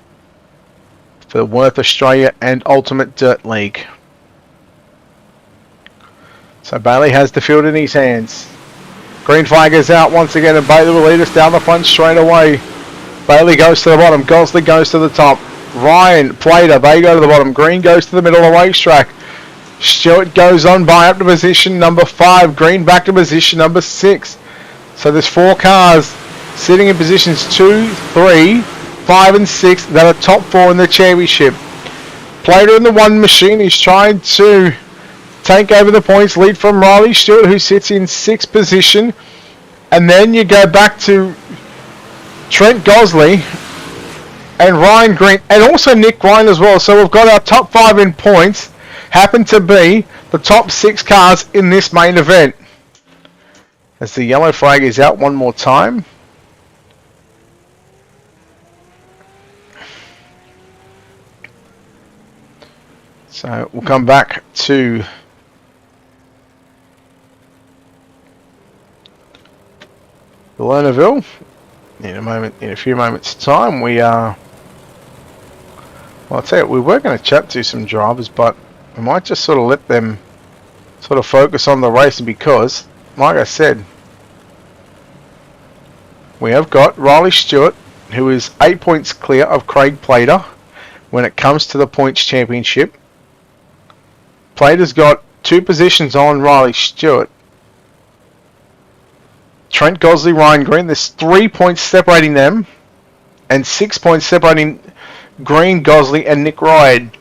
for the Wurth Australia and Ultimate Dirt League. So Bailey has the field in his hands. Green flag is out once again, and Bailey will lead us down the front straight away. Bailey goes to the bottom. Gosley goes to the top. Ryan, Plater, they go to the bottom. Green goes to the middle of the racetrack. Stewart goes on by up to position number 5. Green back to position number 6. So there's 4 cars sitting in positions 2, 3, 5 and 6 that are top 4 in the championship. Plater in the 1 machine. He's trying to take over the points lead from Riley Stewart, who sits in 6th position. And then you go back to Trent Gosley and Ryan Green, and also Nick Ryan as well. So we've got our top 5 in points happen to be the top 6 cars in this main event. As the yellow flag is out one more time. So we'll come back to the Lernerville in a few moments time. Well, I'll tell you, we were going to chat to some drivers, but we might just sort of let them sort of focus on the race, because, like I said, we have got Riley Stewart, who is 8 points clear of Craig Plater when it comes to the points championship. Plater's got 2 positions on Riley Stewart. Trent Gosley, Ryan Green, there's 3 points separating them, and 6 points separating Green, Gosley, and Nick Ryan.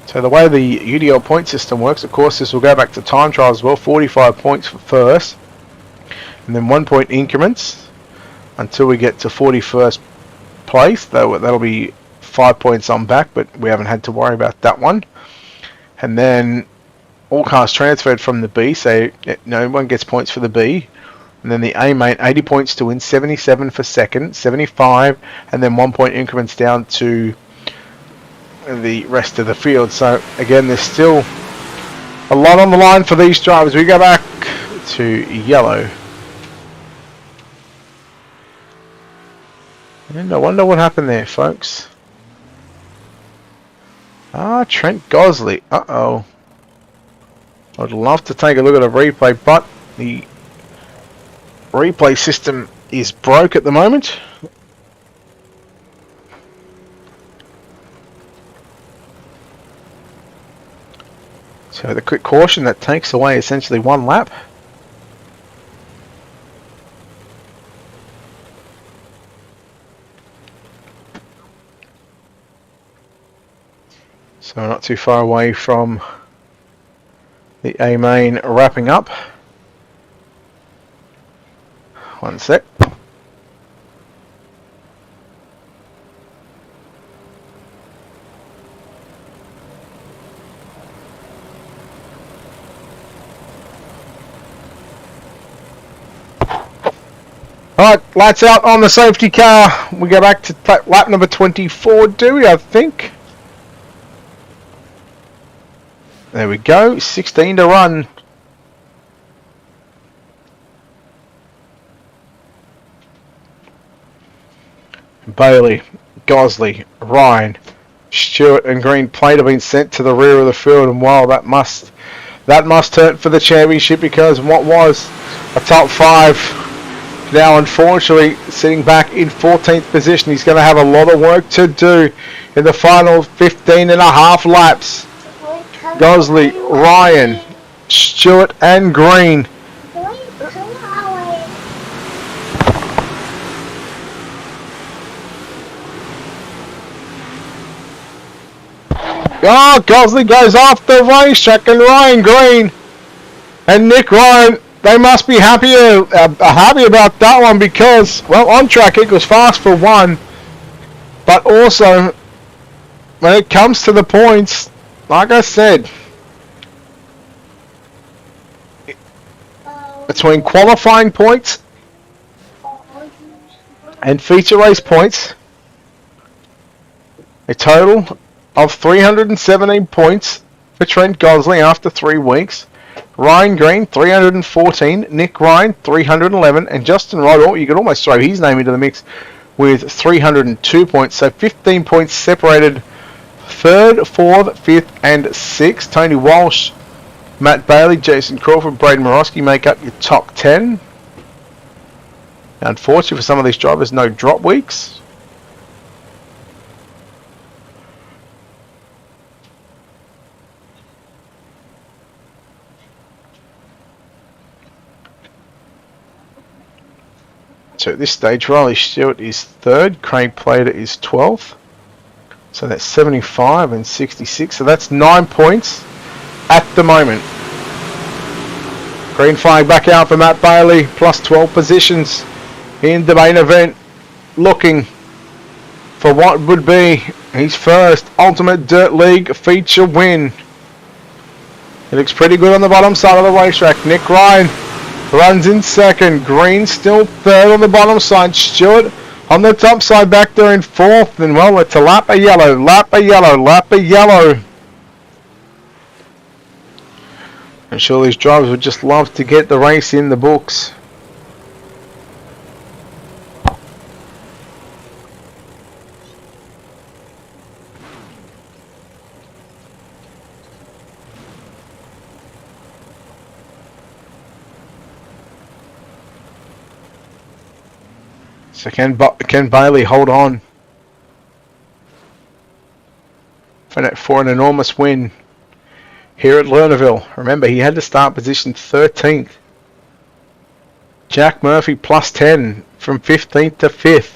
So the way the UDL point system works, of course, this will go back to time trial as well. 45 points for first, and then 1 point increments until we get to 41st place. That'll be 5 points on back, but we haven't had to worry about that one. And then all cars transferred from the B, so no one gets points for the B. And then the A main, 80 points to win, 77 for second, 75, and then 1 point increments down to the rest of the field. So again, there's still a lot on the line for these drivers. We go back to yellow. And I wonder what happened there, folks. Trent Gosley. Uh-oh. I'd love to take a look at a replay, but the replay system is broke at the moment. So the quick caution that takes away essentially 1 lap. So not too far away from the A main wrapping up. 1 sec. Alright, lights out on the safety car. We go back to lap number 24, do we? I think. There we go, 16 to run. Bailey, Gosley, Ryan, Stewart and Green Plate have been sent to the rear of the field, and wow, that must hurt for the championship, because what was a top 5 now unfortunately sitting back in 14th position. He's going to have a lot of work to do in the final 15 and a half laps. Gosley, Ryan, Stewart and Green. Oh, Gosley goes off the racetrack, and Ryan Green and Nick Ryan, they must be happy about that one because, well, on track it was fast for one, but also when it comes to the points, like I said, between qualifying points and feature race points, a total of 317 points for Trent Gosley after 3 weeks. Ryan Green 314, Nick Ryan 311, and Justin Rodwell, you could almost throw his name into the mix with 302 points. So 15 points separated 3rd, 4th, 5th, and 6th. Tony Walsh, Matt Bailey, Jason Crawford, Braden Morosky make up your top 10. Unfortunately for some of these drivers, no drop weeks. So at this stage, Riley Stewart is 3rd, Craig Plater is 12th. So that's 75 and 66. So that's 9 points at the moment. Green flag back out for Matt Bailey, plus 12 positions in the main event, looking for what would be his first Ultimate Dirt League feature win. It looks pretty good on the bottom side of the racetrack. Nick Ryan runs in 2nd, Green still 3rd on the bottom side, Stewart on the top side back there in 4th, and well, it's a lap of yellow, lap of yellow, lap of yellow. I'm sure these drivers would just love to get the race in the books. So can Bailey hold on for an enormous win here at Lernerville? Remember, he had to start position 13th. Jack Murphy plus 10 from 15th to 5th.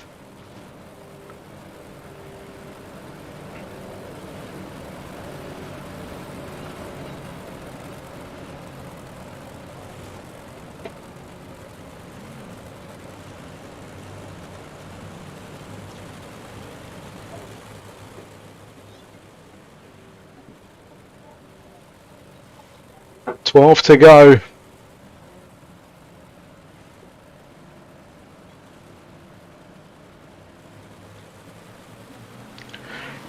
$12 to go.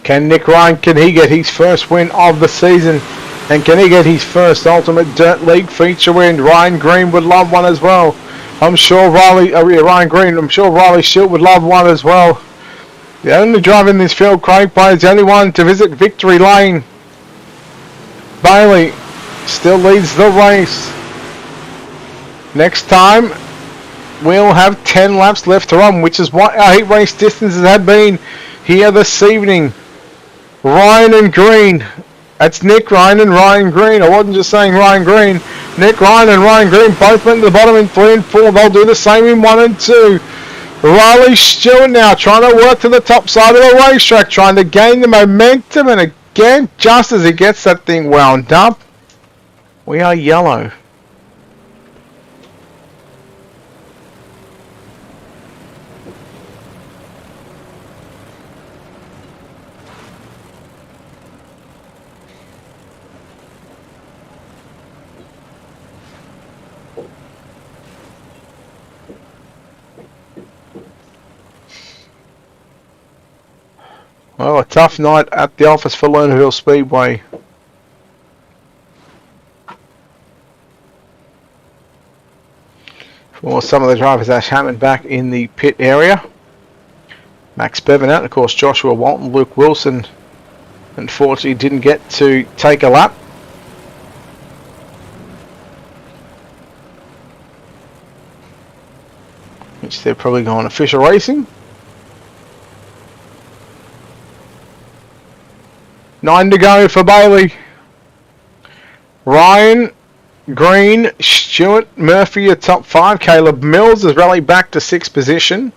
Can Nick Ryan, can he get his first win of the season? And can he get his first Ultimate Dirt League feature win? Ryan Green would love one as well. I'm sure Ryan Green, I'm sure Riley Schilt would love one as well. The only driver in this field, Craig Plater, is the only one to visit victory lane. Bailey still leads the race. Next time, we'll have 10 laps left to run, which is what our heat race distances have been here this evening. Ryan and Green. That's Nick Ryan and Ryan Green. I wasn't just saying Ryan Green. Nick Ryan and Ryan Green both went to the bottom in 3 and 4. They'll do the same in 1 and 2. Riley Stewart now trying to work to the top side of the racetrack, trying to gain the momentum, and again, just as he gets that thing wound up, we are yellow. Well, a tough night at the office for Lernerville Speedway. For some of the drivers, Ash Hammond back in the pit area. Max Bevan out, and of course Joshua Walton, Luke Wilson unfortunately didn't get to take a lap. Which they're probably going to Fisher Racing. 9 to go for Bailey. Ryan, Green, Stewart, Murphy at top 5. Caleb Mills has rallied back to 6th position.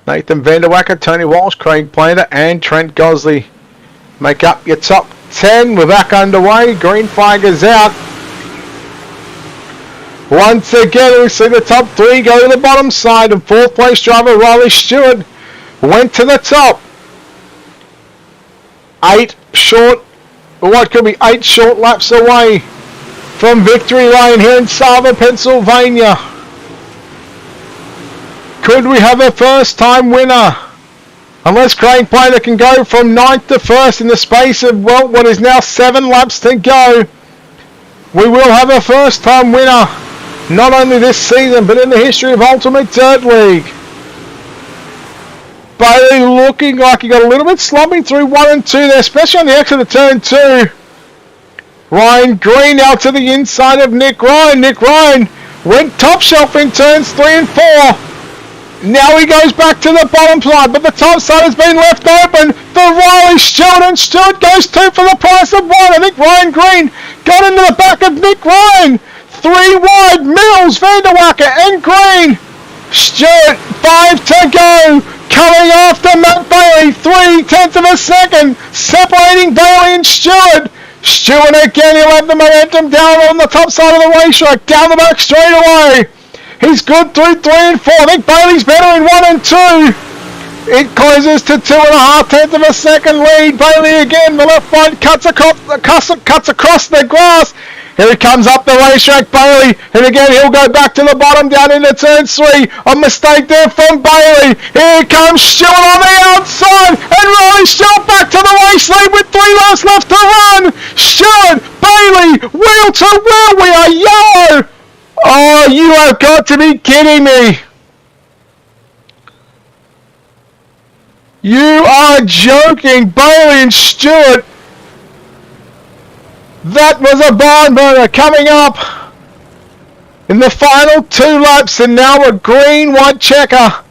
Nathan Vanderwacker, Tony Walsh, Craig Plater, and Trent Gosley make up your top 10. We're back underway. Green flag is out. Once again, we see the top 3 go to the bottom side, and 4th place driver Riley Stewart went to the top. 8 short laps away from victory lane here in Salva, Pennsylvania. Could we have a first time winner? Unless Crane Plater can go from 9th to 1st in the space of, well, what is now 7 laps to go, we will have a first time winner, not only this season but in the history of Ultimate Dirt League. Bailey looking like he got a little bit sloppy through 1 and 2 there, especially on the exit of turn 2. Ryan Green out to the inside of Nick Ryan. Nick Ryan went top shelf in turns 3 and 4. Now he goes back to the bottom side, but the top side has been left open for Riley Stewart, and Stewart goes 2 for the price of 1. I think Ryan Green got into the back of Nick Ryan. 3 wide, Mills, Vanderwacker and Green. Stewart, 5 to go. Coming after Matt Bailey, 3/10 of a second, separating Bailey and Stewart. Stewart again, he'll have the momentum down on the top side of the racetrack, down the back straight away. He's good through 3 and 4. I think Bailey's better in 1 and 2. It closes to 2.5 of a second lead. Bailey again, the left front cuts across the grass. Here he comes up the racetrack, Bailey, and again he'll go back to the bottom down into turn 3. A mistake there from Bailey. Here comes Stewart on the outside, and Riley Stewart back to the race lead with 3 laps left to run. Stewart, Bailey, wheel to wheel, we are yellow. Oh, you have got to be kidding me. You are joking, Bailey and Stewart. That was a barn burner coming up in the final 2 laps, and now a green-white checker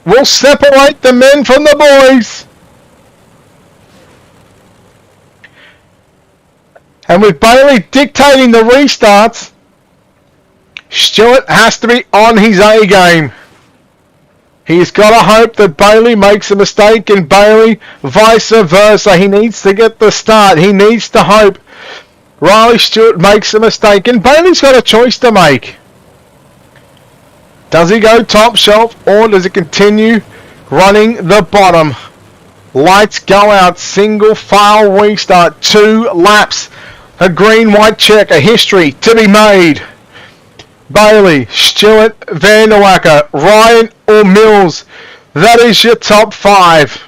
will separate the men from the boys. And with Bailey dictating the restarts, Stewart has to be on his A game. He's got to hope that Bailey makes a mistake and Bailey vice versa. He needs to get the start. He needs to hope Riley Stewart makes a mistake, and Bailey's got a choice to make. Does he go top shelf or does he continue running the bottom? Lights go out, single file restart, 2 laps. A green-white check, a history to be made. Bailey, Stewart, Vanderwacker, Ryan or Mills. That is your top 5.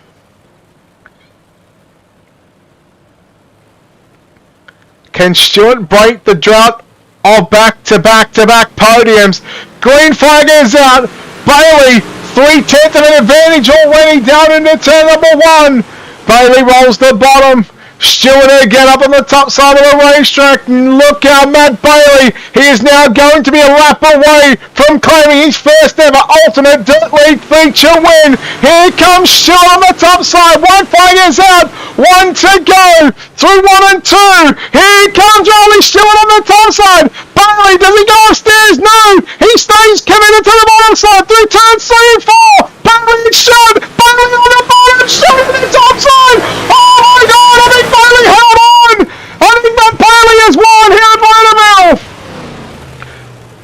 Can Stewart break the drought of back-to-back-to-back podiums? Green flag is out. Bailey, 3/10 of an advantage already down into turn number 1. Bailey rolls the bottom. Stewart again up on the top side of the racetrack. Look out, Matt Bailey. He is now going to be a lap away from claiming his first ever Ultimate Dirt League feature win. Here comes Stewart on the top side. 1 flag is out. 1 to go through 1 and 2. Here comes Riley Stewart on the top side. Bailey, does he go upstairs? No. He stays committed to the bottom side through turns 3 and 4. Bailey and Stewart. Bailey on the bottom. Stewart on the top side. Oh my God, I think Bailey held on. I think that Bailey has won here at Lernerville.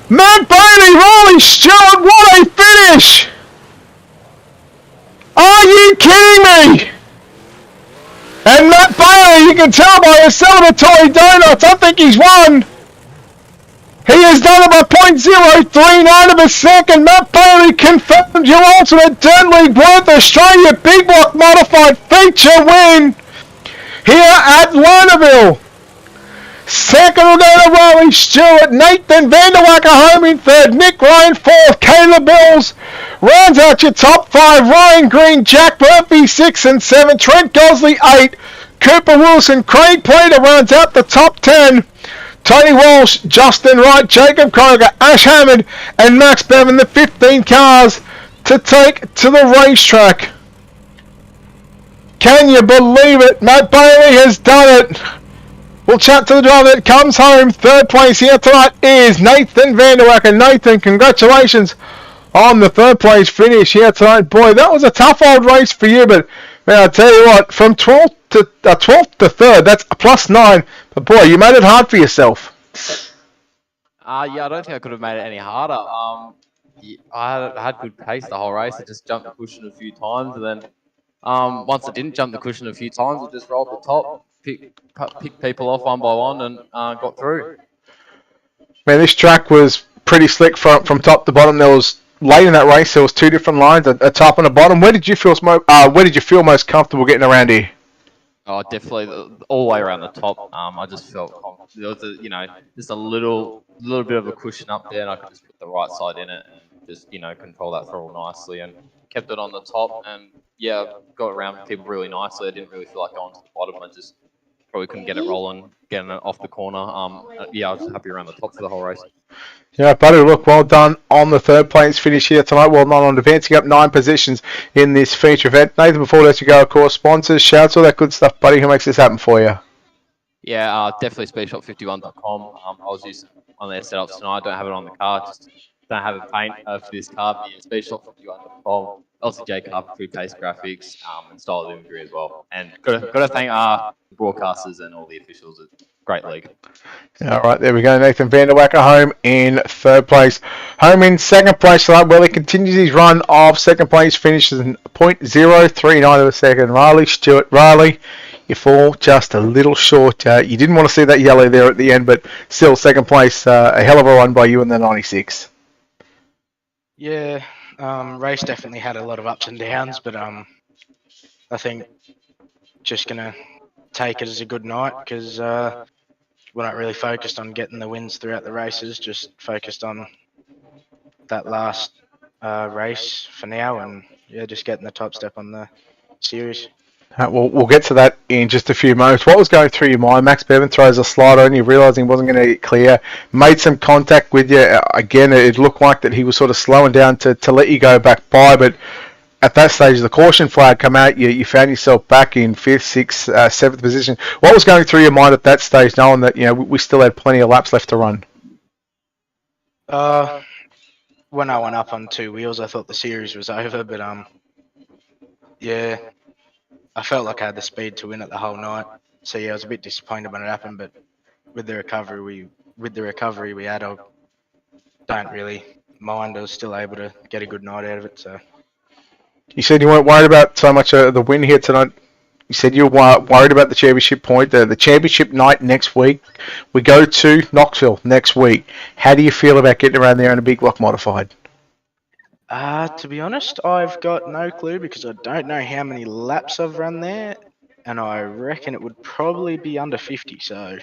Matt Bailey, Riley Stewart, what a finish. Are you kidding me? And Matt Bailey, you can tell by his celebratory donuts, I think he's won. He has done it by .039 of a second. Matt Bailey confirmed your Ultimate Dirt League Wurth Australia Big Block Modified feature win here at Lernerville. Second will go to Riley Stewart. Nathan Vanderwacker home in 3rd. Nick Ryan 4th. Caleb Mills rounds out your top 5. Ryan Green, Jack Murphy 6 and 7. Trent Gosley 8. Cooper Wilson, Craig Plater rounds out the top 10. Tony Walsh, Justin Wright, Jacob Kroger, Ash Hammond and Max Bevan, the 15 cars to take to the racetrack. Can you believe it? Matt Bailey has done it. We'll chat to the driver that comes home. 3rd place here tonight is Nathan Vanderwacker. Nathan, congratulations on the 3rd place finish here tonight. Boy, that was a tough old race for you, but Man, I tell you what, from 12th to 3rd, that's a +9. But boy, you made it hard for yourself. Yeah, I don't think I could have made it any harder. I had good pace the whole race. I just jumped the cushion a few times, and then once I didn't jump the cushion a few times, I just rolled the top, picked people off one by one, and got through. Man, this track was pretty slick from top to bottom. There was late in that race. There was two different lines, a top and a bottom. Where did you feel most comfortable getting around here? Oh, definitely all the way around the top. I just felt there was just a little bit of a cushion up there, and I could just put the right side in it and just control that throttle nicely and kept it on the top. And yeah, got around people really nicely. I didn't really feel like going to the bottom. I just probably couldn't get it rolling, getting it off the corner. Yeah, I was happy around the top for the whole race. Yeah, buddy, look, well done on the third place finish here tonight. Well done on advancing up 9 positions in this feature event. Nathan, before we let you go, of course, sponsors, shouts, all that good stuff, buddy. Who makes this happen for you? Yeah, definitely speedshop51.com. I was using on their setups tonight. I don't have it on the car. Just don't have a paint for this car. But yeah, speedshop51.com. Also, J Carpentry, Pace Graphics, and Style Imagery as well. And got to thank our broadcasters and all the officials. It's a great league. All right, there we go. Nathan Vanderwacker home in 3rd place. Home in 2nd place tonight. Well, he continues his run of 2nd place, finishes in .039 of a second. Riley, you fall just a little short. You didn't want to see that yellow there at the end, but still 2nd place. A hell of a run by you in the 96. Yeah, race definitely had a lot of ups and downs, but I think just gonna take it as a good night because we're not really focused on getting the wins throughout the races, just focused on that last race for now, and yeah, just getting the top step on the series. We'll get to that in just a few moments. What was going through your mind? Max Bevan throws a slider and you realising he wasn't going to get clear. Made some contact with you. Again, it looked like that he was sort of slowing down to let you go back by, but at that stage, the caution flag come out. You found yourself back in 5th, 6th, 7th position. What was going through your mind at that stage, knowing that we still had plenty of laps left to run? When I went up on 2 wheels, I thought the series was over, but yeah, I felt like I had the speed to win it the whole night. So yeah, I was a bit disappointed when it happened, but with the recovery we had, I don't really mind. I was still able to get a good night out of it. So you said you weren't worried about so much the win here tonight. You said you were worried about the championship point, the championship night next week. We go to Knoxville next week. How do you feel about getting around there in a big block modified? To be honest, I've got no clue because I don't know how many laps I've run there, and I reckon it would probably be under 50, so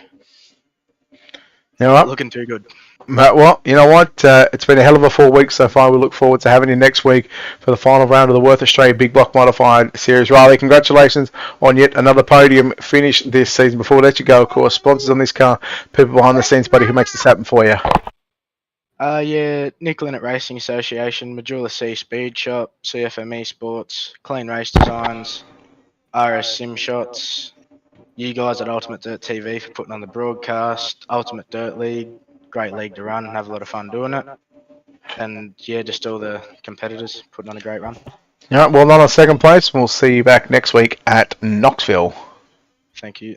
not looking too good. Well, you know what? It's been a hell of a 4 weeks so far. We look forward to having you next week for the final round of the Wurth Australia Big Block Modified Series. Riley, congratulations on yet another podium finish this season. Before we let you go, of course, sponsors on this car, people behind the scenes, buddy, who makes this happen for you. Yeah, Nick Linnett Racing Association, Majula C Speed Shop, CFME Sports, Clean Race Designs, RS Sim Shots, you guys at Ultimate Dirt TV for putting on the broadcast, Ultimate Dirt League, great league to run, have a lot of fun doing it, and yeah, just all the competitors putting on a great run. All right, well done on 2nd place, and we'll see you back next week at Knoxville. Thank you.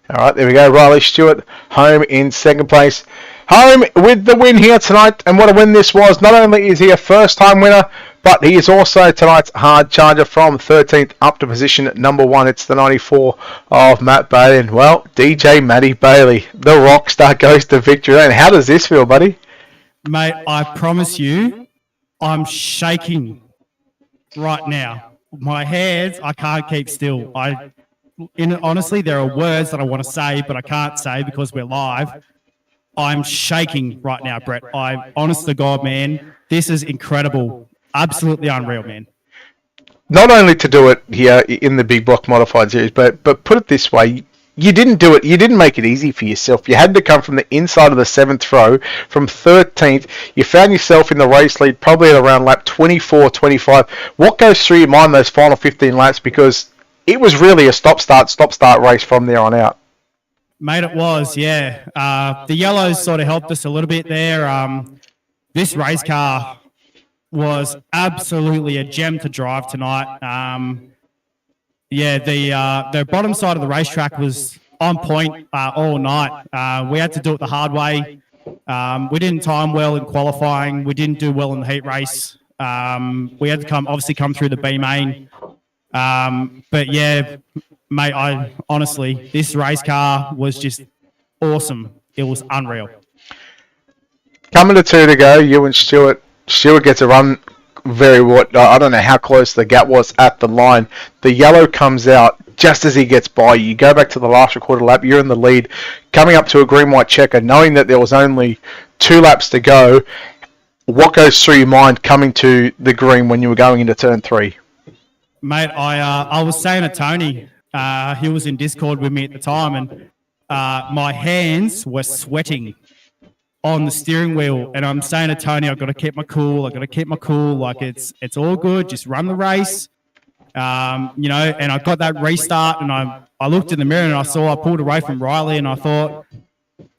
All right, there we go. Riley Stewart home in 2nd place. Home with the win here tonight, and what a win this was. Not only is he a first-time winner, but he is also tonight's hard charger from 13th up to position number 1. It's the 94 of Matt Bailey. And, well, DJ Matty Bailey, the rock star, goes to victory. And how does this feel, buddy? Mate, I promise you, I'm shaking right now. My hands, I can't keep still. Honestly, there are words that I want to say, but I can't say because we're live. I'm shaking right now, Brett. Honest to God, man, this is incredible. Absolutely unreal, man. Not only to do it here in the Big Block Modified Series, but put it this way, you didn't do it. You didn't make it easy for yourself. You had to come from the inside of the 7th row, from 13th. You found yourself in the race lead probably at around lap 24, 25. What goes through your mind those final 15 laps? Because it was really a stop-start race from there on out. Mate, it was, yeah. The yellows sort of helped us a little bit there. This race car was absolutely a gem to drive tonight. yeah, the bottom side of the racetrack was on point all night. We had to do it the hard way. We didn't time well in qualifying. We didn't do well in the heat race. We had to come through the B main. But yeah, mate, I honestly, this race car was just awesome. It was unreal. Coming to 2 to go, you and Stuart. Stuart gets a run very what I don't know how close the gap was at the line. The yellow comes out just as he gets by. You go back to the last quarter lap. You're in the lead, coming up to a green-white checker, knowing that there was only 2 laps to go. What goes through your mind coming to the green when you were going into turn 3? Mate, I was saying to Tony, he was in Discord with me at the time, and my hands were sweating on the steering wheel, and I'm saying to Tony, I've got to keep my cool. Like it's all good. Just run the race, you know. And I got that restart, and I looked in the mirror and I pulled away from Riley, and I thought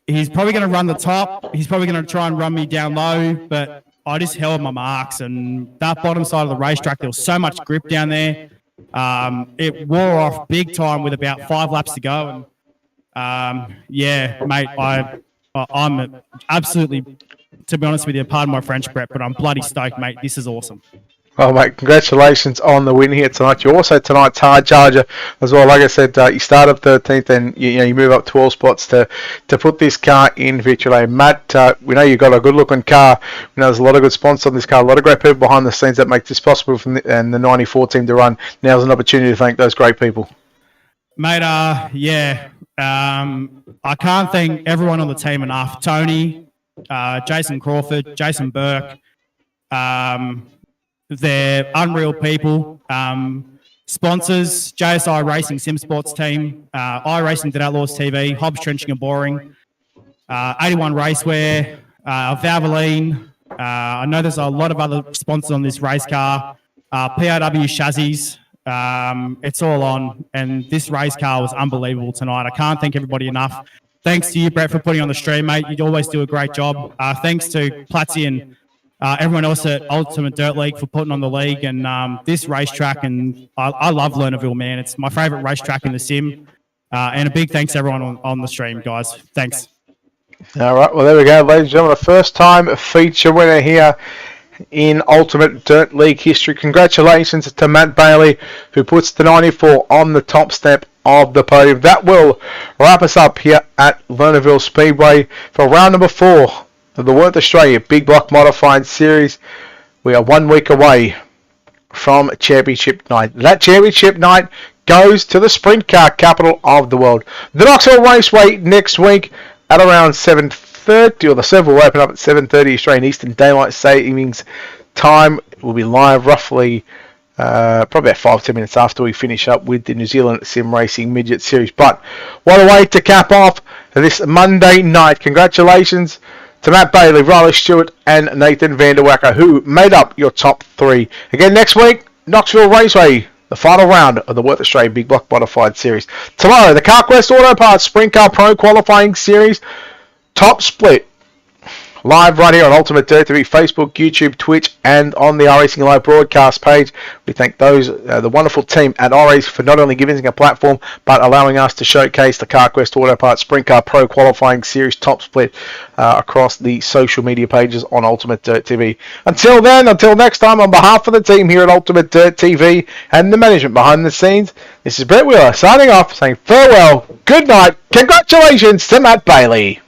he's probably going to run the top. He's probably going to try and run me down low, but I just held my marks. And that bottom side of the racetrack, there was so much grip down there. It wore off big time with about 5 laps to go, and yeah, mate, I'm absolutely, to be honest with you, pardon my French, Brett, but I'm bloody stoked, mate. This is awesome. Well, mate, congratulations on the win here tonight. You're also tonight's hard charger as well. Like I said, you start up 13th and you move up 12 spots to put this car in victory lane. Matt, we know you've got a good-looking car. We know there's a lot of good sponsors on this car, a lot of great people behind the scenes that make this possible and the 94 team to run. Now's an opportunity to thank those great people. Mate, yeah. I can't thank everyone on the team enough. Tony, Jason Crawford, Jason Burke. They're unreal people. Sponsors, JSI Racing Sim Sports Team, iRacing at Outlaws TV, Hobbs Trenching and Boring, 81 Racewear, Valvoline. I know there's a lot of other sponsors on this race car. PRW Chassis. It's all on, and this race car was unbelievable tonight. I can't thank everybody enough. Thanks to you, Brett, for putting on the stream, mate. You always do a great job. Thanks to Platzi and everyone else at Ultimate Dirt League for putting on the league and this racetrack. And I love Lernerville, man. It's my favourite racetrack in the sim. And a big thanks to everyone on the stream, guys. Thanks. All right, well, there we go, ladies and gentlemen. The first time feature winner here in Ultimate Dirt League history. Congratulations to Matt Bailey, who puts the 94 on the top step of the podium. That will wrap us up here at Lernerville Speedway for round number 4 of the Wurth Australia Big Block Modified Series. We are 1 week away from Championship Night. That Championship Night goes to the sprint car capital of the world, the Knoxville Raceway, next week at around 7:30, or the server will open up at 7:30 Australian Eastern Daylight Savings time. We'll be live roughly probably about 5-10 minutes after we finish up with the New Zealand Sim Racing Midget Series. But what a way to cap off this Monday night. Congratulations to Matt Bailey, Riley Stewart and Nathan Vanderwacker, who made up your top 3. Again next week, Knoxville Raceway, the final round of the Wurth Australia Big Block Modified Series. Tomorrow, the CarQuest Auto Parts Sprint Car Pro Qualifying Series Top Split, live right here on Ultimate Dirt TV, Facebook, YouTube, Twitch, and on the iRacing Live broadcast page. We thank those, the wonderful team at iRace for not only giving us a platform, but allowing us to showcase the CarQuest Auto Parts Sprint Car Pro Qualifying Series Top Split across the social media pages on Ultimate Dirt TV. Until then, until next time, on behalf of the team here at Ultimate Dirt TV and the management behind the scenes, this is Brett Wheeler signing off, saying farewell, good night, congratulations to Matt Bailey.